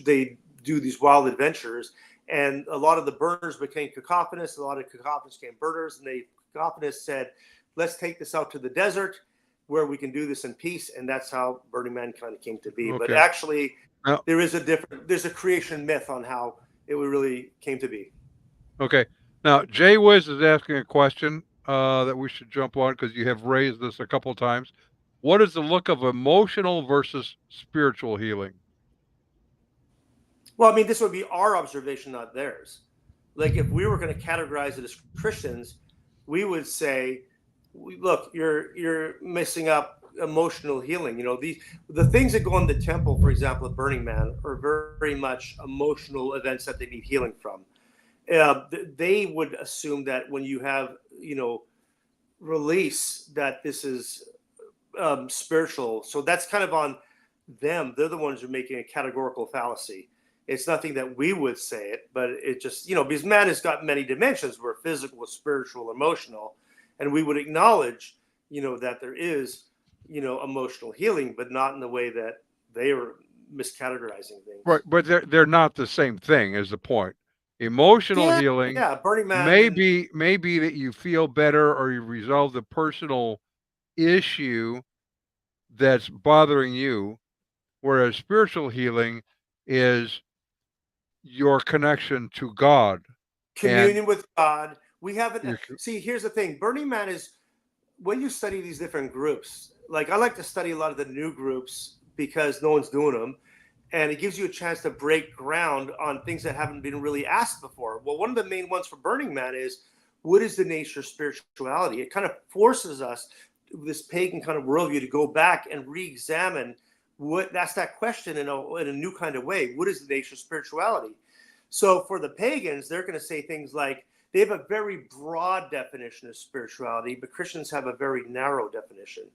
they do these wild adventures, and a lot of the burners became cacophonous. A lot of cacophonous became burners, and the cacophonous said, "Let's take this out to the desert where we can do this in peace," and that's how Burning Man kind of came to be. Okay. But actually, there's a creation myth on how it really came to be. Okay. Now, Jay Wiz is asking a question that we should jump on because you have raised this a couple times. What is the look of emotional versus spiritual healing? Well, I mean, this would be our observation, not theirs. Like, if we were going to categorize it as Christians, we would say, look, you're missing up emotional healing. You know, the things that go in the temple, for example, at Burning Man, are very much emotional events that they need healing from. They would assume that when you have, release, that this is spiritual. So that's kind of on them. They're the ones who are making a categorical fallacy. It's nothing that we would say it, but it just, because man has got many dimensions. We're physical, spiritual, emotional, and we would acknowledge, that there is, emotional healing, but not in the way that they are miscategorizing things. Right, but they're not the same thing. Is the point? Emotional healing, Burning Man, maybe that you feel better or you resolve the personal issue that's bothering you, whereas spiritual healing is your connection to God, communion with God. We haven't see. Here's the thing: Burning Man is, when you study these different groups. Like, I like to study a lot of the new groups because no one's doing them, and it gives you a chance to break ground on things that haven't been really asked before. Well, one of the main ones for Burning Man is, what is the nature of spirituality? It kind of forces us, this pagan kind of worldview, to go back and re-examine that's that question in a new kind of way. What is the nature of spirituality? So for the pagans, they're going to say things like, they have a very broad definition of spirituality, but Christians have a very narrow definition.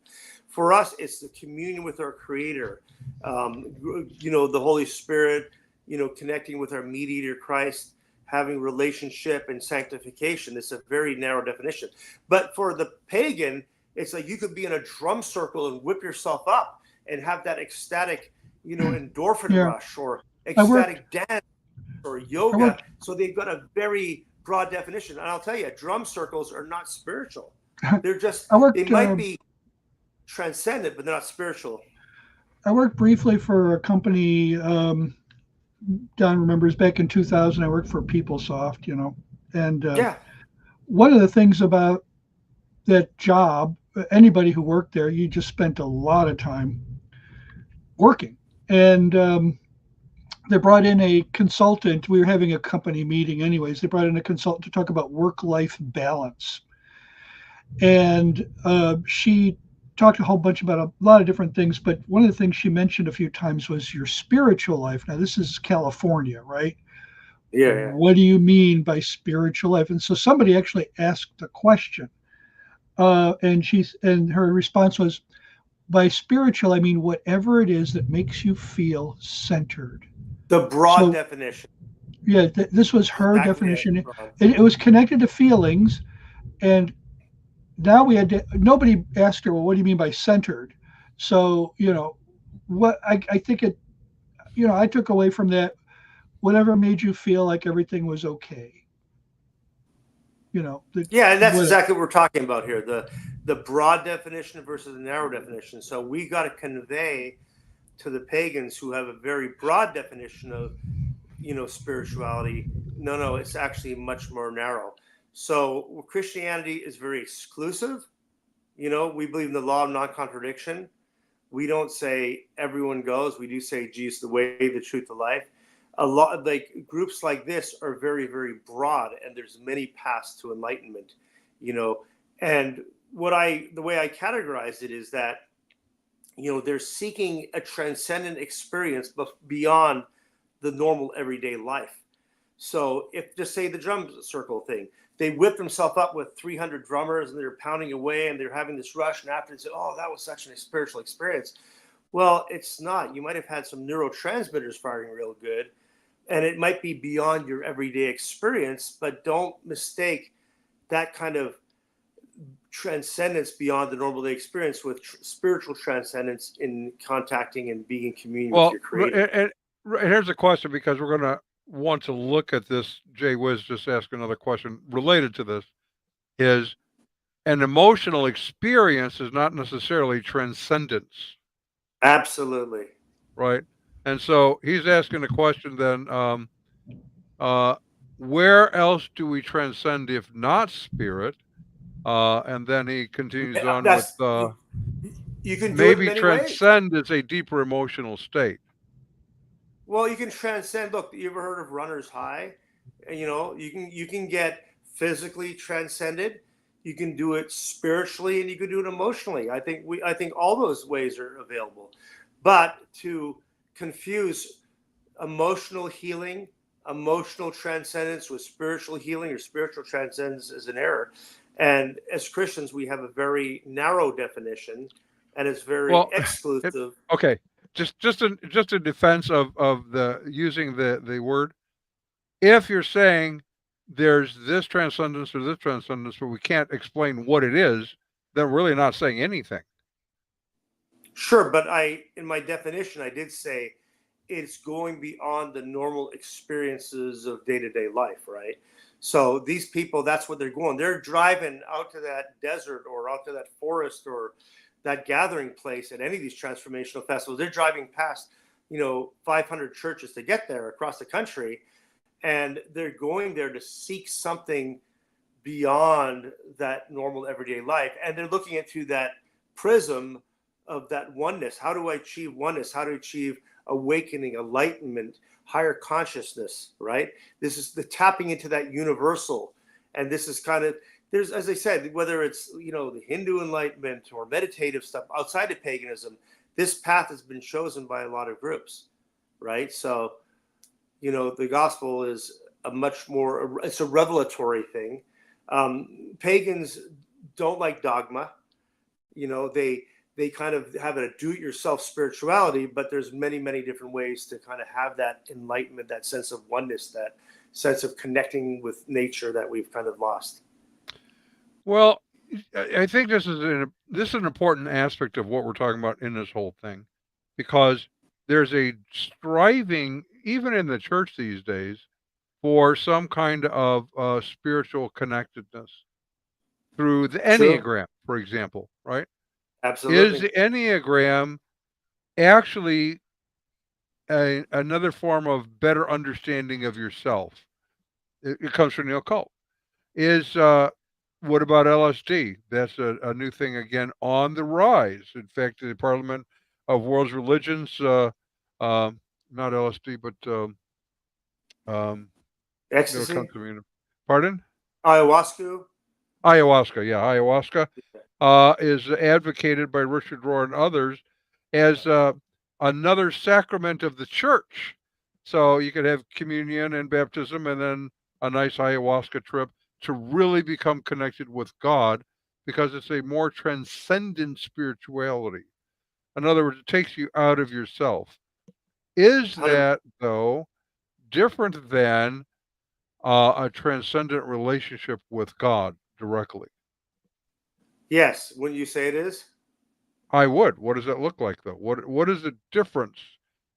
For us, it's the communion with our Creator, the Holy Spirit, connecting with our mediator Christ, having relationship and sanctification. It's a very narrow definition. But for the pagan, it's like you could be in a drum circle and whip yourself up and have that ecstatic, endorphin rush, or ecstatic dance, or yoga. So they've got a very broad definition. And I'll tell you, drum circles are not spiritual. They're just, they might be transcendent, but they're not spiritual. I worked briefly for a company, Don remembers, back in 2000, I worked for PeopleSoft, and one of the things about that job, anybody who worked there, you just spent a lot of time working. And they brought in a consultant. We were having a company meeting anyways. They brought in a consultant to talk about work-life balance. And she talked a whole bunch about a lot of different things, but one of the things she mentioned a few times was your spiritual life. Now, this is California, right? Yeah. What do you mean by spiritual life? And so somebody actually asked a question. And her response was, by spiritual, I mean whatever it is that makes you feel centered. The broad definition. Yeah, this was her definition. It was connected to feelings, and now nobody asked her, well, what do you mean by centered? So, what I think it, I took away from that, whatever made you feel like everything was okay. And that's exactly what we're talking about here. The broad definition versus the narrow definition. So we got to convey to the pagans who have a very broad definition of, spirituality. No, it's actually much more narrow. So Christianity is very exclusive. We believe in the law of non-contradiction. We don't say everyone goes. We do say Jesus, the way, the truth, the life. A lot of groups like this are very, very broad, and there's many paths to enlightenment, and the way I categorize it is that, they're seeking a transcendent experience, but beyond the normal everyday life. So if just say the drum circle thing, they whip themselves up with 300 drummers and they're pounding away and they're having this rush, and after they say, "Oh, that was such a spiritual experience." Well, it's not. You might have had some neurotransmitters firing real good, and it might be beyond your everyday experience, but don't mistake that kind of transcendence beyond the normal day experience with spiritual transcendence in contacting and being in communion with Well, your creator. and here's a question, because we're going to want to look at this. Jay Wiz just asked another question related to this. Is an emotional experience is not necessarily transcendence, Absolutely. right? And so he's asking the question then, uh, where else do we transcend if not spirit? And then he continues on with, That's you can do it in maybe many ways. transcend is a deeper emotional state. Well, you can transcend. Look, you ever heard of runner's high? You can get physically transcended. You can do it spiritually, and you can do it emotionally. I think all those ways are available. But to confuse emotional healing, emotional transcendence with spiritual healing or spiritual transcendence is an error. And as Christians, we have a very narrow definition, and it's very Well, exclusive. okay, just in defense of the using the word. If you're saying there's this transcendence or this transcendence, but we can't explain what it is, then we're really not saying anything. Sure, but in my definition, I did say it's going beyond the normal experiences of day to day life, right? So these people, that's what they're going. They're driving out to that desert or out to that forest or that gathering place at any of these transformational festivals. They're driving past, 500 churches to get there across the country, and they're going there to seek something beyond that normal everyday life, and they're looking into that prism of that oneness. How do I achieve oneness? How to achieve awakening, enlightenment, higher consciousness, right? This is the tapping into that universal. And this is kind of, there's, as I said, whether it's, the Hindu enlightenment or meditative stuff outside of paganism, this path has been chosen by a lot of groups, right? So, the gospel is it's a revelatory thing. Pagans don't like dogma. They kind of have a do-it-yourself spirituality, but there's many, many different ways to kind of have that enlightenment, that sense of oneness, that sense of connecting with nature that we've kind of lost. Well, I think this is an important aspect of what we're talking about in this whole thing, because there's a striving, even in the church these days, for some kind of spiritual connectedness through the True. Enneagram, for example, right? Is Absolutely. the Enneagram actually another form of better understanding of yourself? It comes from the occult. Is what about LSD? That's a new thing again on the rise. In fact, the Parliament of World's Religions, not LSD, but um, it'll come Ecstasy. to me. Pardon? Ayahuasca. Ayahuasca, yeah, ayahuasca is advocated by Richard Rohr and others as another sacrament of the church. So you could have communion and baptism and then a nice ayahuasca trip to really become connected with God, because it's a more transcendent spirituality. In other words, it takes you out of yourself. Is 100. that, though, different than a transcendent relationship with God directly? Yes. Wouldn't you say it is? I would. What does that look like, though? What is the difference?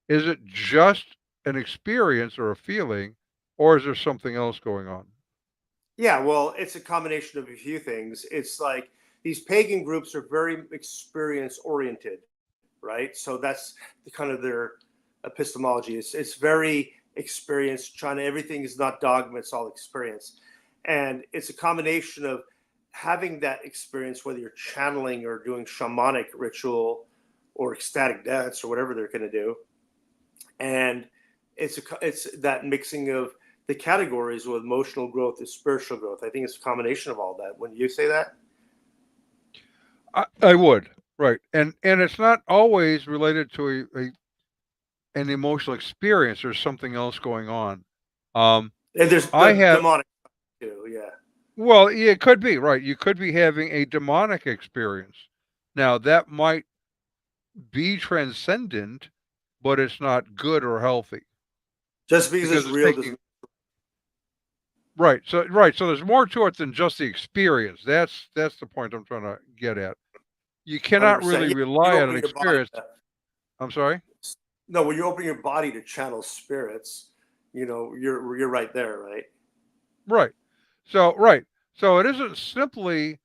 Is it just an experience or a feeling, or is there something else going on? Yeah, well, it's a combination of a few things. It's like these pagan groups are very experience oriented, right? So that's the kind of their epistemology. It's very experience. Trying to everything is not dogma; it's all experience, and it's a combination of having that experience, whether you're channeling or doing shamanic ritual or ecstatic dance or whatever they're going to do, and it's that mixing of the categories with emotional growth and spiritual growth. I think it's a combination of all that. When you say that, I would, right, and it's not always related to an emotional experience. There's something else going on. And there's I the have, demonic too. Yeah. well, yeah, it could be, right. You could be having a demonic experience. Now, that might be transcendent, but it's not good or healthy Just because because it's it's real taking, doesn't. right. So, right. So there's more to it than just the experience. That's the point I'm trying to get at. You cannot 100%. really Yeah, you're rely on an opening your body experience. to, I'm sorry. no, when you're opening your body to channel spirits, you're right there, right? Right. So, right. So it isn't simply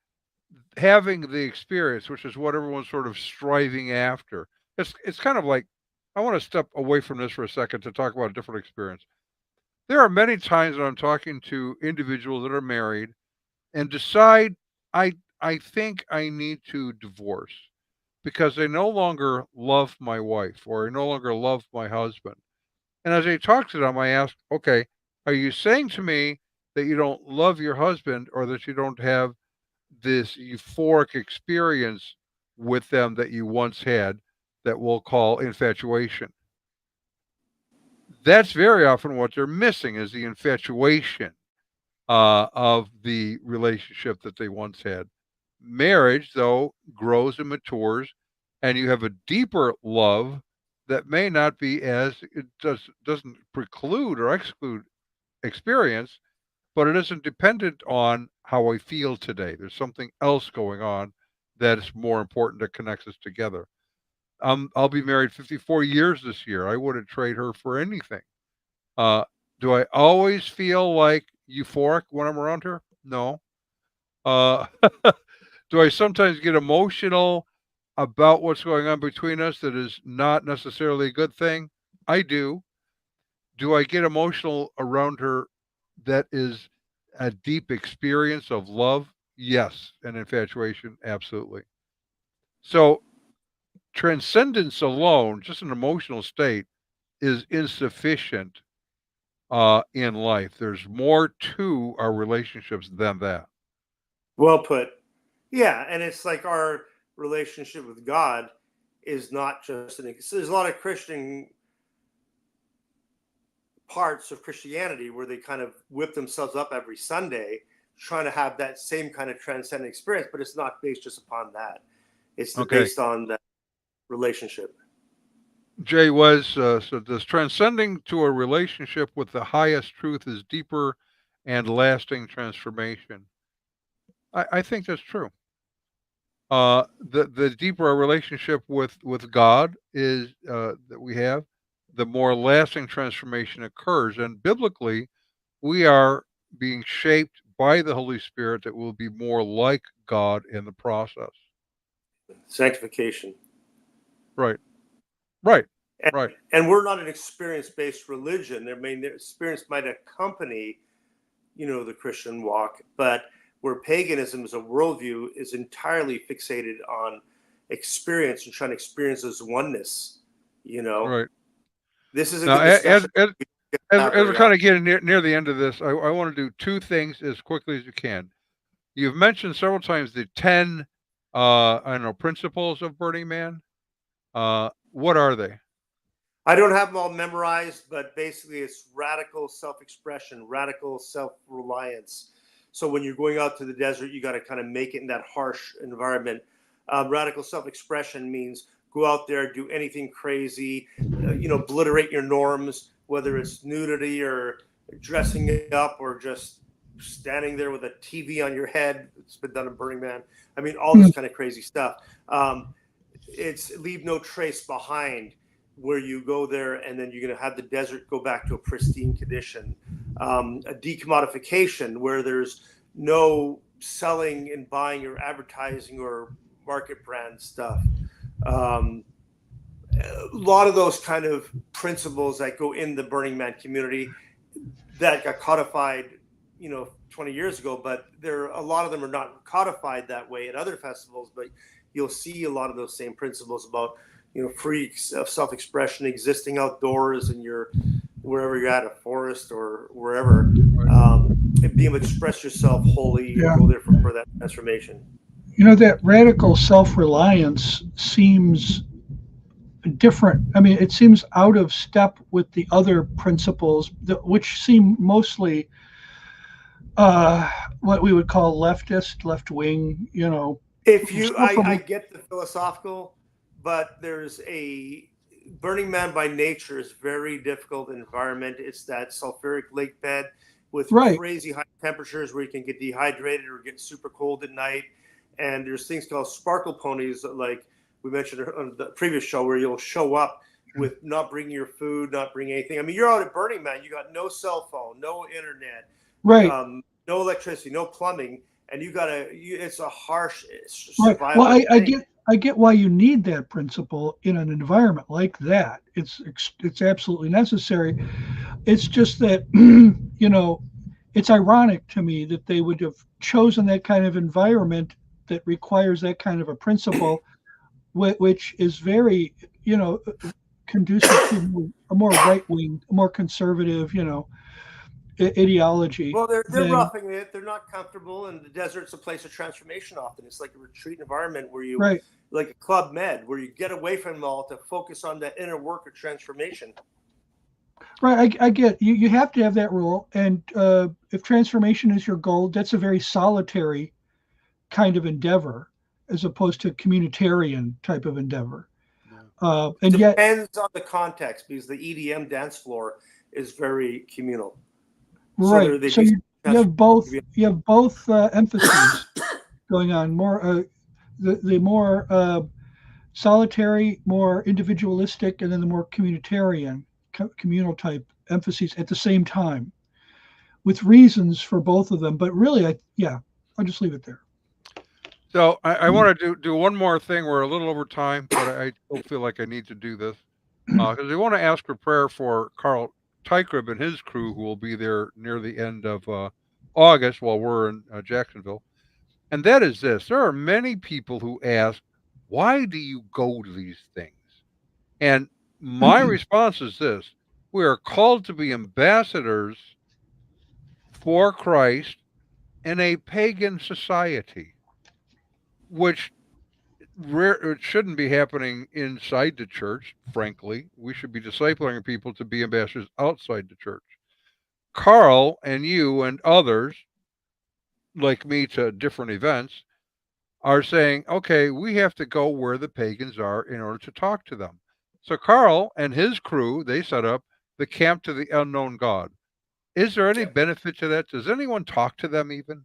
having the experience, which is what everyone's sort of striving after. It's kind of like, I want to step away from this for a second to talk about a different experience. There are many times when I'm talking to individuals that are married and decide I think I need to divorce because they no longer love my wife or I no longer love my husband. And as I talk to them, I ask, okay, are you saying to me that you don't love your husband or that you don't have this euphoric experience with them that you once had that we'll call infatuation? That's very often what they're missing is the infatuation of the relationship that they once had. Marriage, though, grows and matures, and you have a deeper love that may not be as it doesn't preclude or exclude experience, but it isn't dependent on how I feel today. There's something else going on that is more important that connects us together. I'll be married 54 years this year. I wouldn't trade her for anything. Uh, do I always feel like euphoric when I'm around her? No. Uh, do I sometimes get emotional about what's going on between us that is not necessarily a good thing? I do. Do I get emotional around her that is a deep experience of love? Yes. And infatuation? Absolutely. So transcendence alone, just an emotional state, is insufficient in life. There's more to our relationships than that. Well put. Yeah, and it's like our relationship with God is not just an. So there's a lot of Christian parts of Christianity where they kind of whip themselves up every Sunday trying to have that same kind of transcendent experience, but it's not based just upon that. It's Okay. based on that relationship. Jay was so this transcending to a relationship with the highest truth is deeper and lasting transformation. I think that's true. The deeper our relationship with God is that we have, the more lasting transformation occurs. And biblically, we are being shaped by the Holy Spirit that will be more like God in the process. Sanctification. Right. Right. And, Right. and we're not an experience-based religion. Their experience might accompany, the Christian walk, but where paganism as a worldview is entirely fixated on experience and trying to experience as oneness. Right. This is a Now, good discussion we as have we're very kind often. of getting near the end of this, I want to do two things as quickly as you can. You've mentioned several times the 10, I don't know, principles of Burning Man. What are they? I don't have them all memorized, but basically it's radical self-expression, radical self-reliance. So when you're going out to the desert, you got to kind of make it in that harsh environment. Radical self-expression means go out there, do anything crazy, obliterate your norms, whether it's nudity or dressing up or just standing there with a TV on your head. It's been done in Burning Man. I mean, all this kind of crazy stuff. It's leave no trace behind, where you go there and then you're going to have the desert go back to a pristine condition. A decommodification where there's no selling and buying or advertising or market brand stuff. A lot of those kind of principles that go in the Burning Man community that got codified 20 years ago, but a lot of them are not codified that way at other festivals, but you'll see a lot of those same principles about free self-expression, existing outdoors and wherever you're at, a forest or wherever, and being able to express yourself wholly and go there for that transformation. That radical self-reliance seems different. I mean, it seems out of step with the other principles, which seem mostly uh, what we would call leftist, left wing. If you, Stuff I from get the philosophical, but there's a Burning Man by nature is very difficult environment. It's that sulfuric lake bed with right, crazy high temperatures where you can get dehydrated or get super cold at night. And there's things called sparkle ponies, like we mentioned on the previous show, where you'll show up with not bringing your food, not bringing anything. I mean, you're out at Burning Man, you got no cell phone, no internet, right, no electricity, no plumbing, and it's a harsh right. Well, survival thing. I get why you need that principle in an environment like that. It's absolutely necessary. It's just that it's ironic to me that they would have chosen that kind of environment that requires that kind of a principle, which is very conducive to a more right wing, a more conservative, ideology Well, they're than roughing it. They're not comfortable, and the desert's a place of transformation. Often, it's like a retreat environment where you, right. like a Club Med, where you get away from them all to focus on that inner work of transformation. Right, I get you have to have that rule, and if transformation is your goal, that's a very solitary kind of endeavor as opposed to communitarian type of endeavor. And yet, Depends on the context, because the EDM dance floor is very communal. right. So you have both emphases going on. More the more solitary, more individualistic, and then the more communal type emphases at the same time, with reasons for both of them. But really, I'll just leave it there. So I want to do one more thing. We're a little over time, but I still feel like I need to do this because we want to ask for prayer for Carl Tykrib and his crew, who will be there near the end of August while we're in Jacksonville. And that is this: there are many people who ask, "Why do you go to these things?" And my response is this: we are called to be ambassadors for Christ in a pagan society, which it shouldn't be happening inside the church, frankly. We should be discipling people to be ambassadors outside the church. Carl and you and others, like me, to different events, are saying, okay, we have to go where the pagans are in order to talk to them. So Carl and his crew, they set up the Camp to the Unknown God. Is there any benefit to that? Does anyone talk to them even?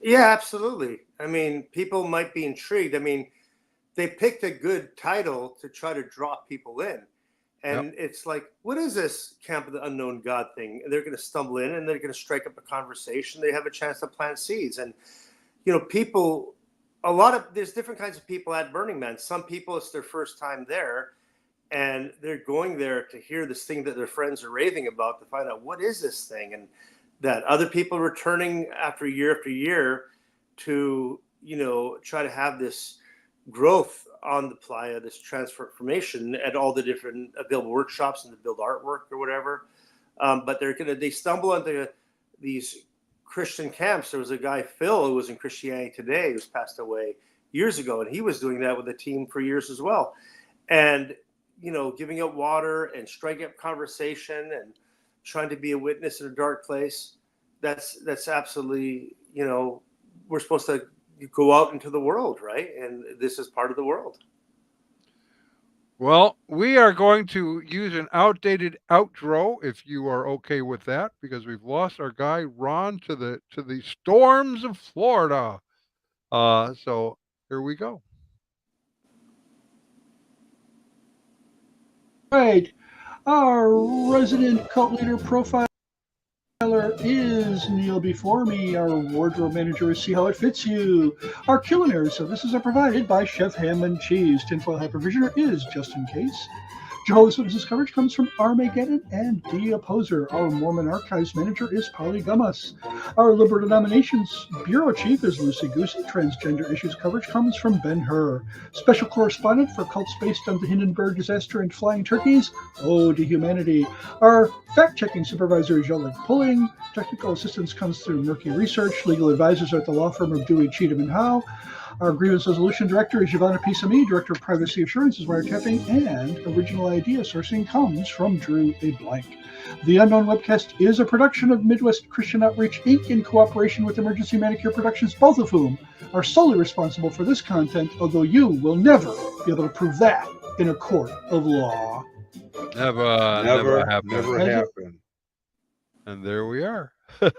Yeah, absolutely. I mean, people might be intrigued. I mean, they picked a good title to try to draw people in. And it's like, what is this Camp of the Unknown God thing? And they're going to stumble in and they're going to strike up a conversation. They have a chance to plant seeds. And, people, there's different kinds of people at Burning Man. Some people, it's their first time there. And they're going there to hear this thing that their friends are raving about, to find out what is this thing. And that other people returning after year to, try to have this growth on the playa, this transformation at all the different available workshops and to build artwork or whatever. But they stumble into these Christian camps. There was a guy, Phil, who was in Christianity Today, who's passed away years ago. And he was doing that with a team for years as well. And, giving out water and striking up conversation and trying to be a witness in a dark place. That's absolutely, we're supposed to go out into the world, right? And this is part of the world. Well, we are going to use an outdated outro, if you are okay with that, because we've lost our guy Ron to the storms of Florida. So here we go. Right. Our resident cult leader profiler is Neil before me. Our wardrobe manager is See How It Fits You. Our culinary services are provided by Chef Ham and Cheese. Tinfoil Hypervisioner is Just In Case. Jehovah's Witnesses coverage comes from Armageddon and The Opposer. Our Mormon Archives manager is Polly Gummas. Our Liberal Denominations Bureau Chief is Lucy Goosey. Transgender issues coverage comes from Ben Hur. Special correspondent for cults based on the Hindenburg disaster and flying turkeys, Ode to Humanity. Our fact-checking supervisor is Yolik Pulling. Technical assistance comes through Murky Research. Legal advisors are at the law firm of Dewey, Cheatham & Howe. Our grievance resolution director is Giovanna Pisami. Director of Privacy Assurance is Wiretapping, and original idea sourcing comes from Drew A. Blank. The Unknown Webcast is a production of Midwest Christian Outreach, Inc. in cooperation with Emergency Manicure Productions, both of whom are solely responsible for this content, although you will never be able to prove that in a court of law. Never Never Has it? happened. And there we are. That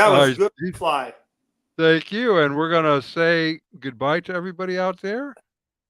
was Nice. good fly. Thank you. And we're going to say goodbye to everybody out there.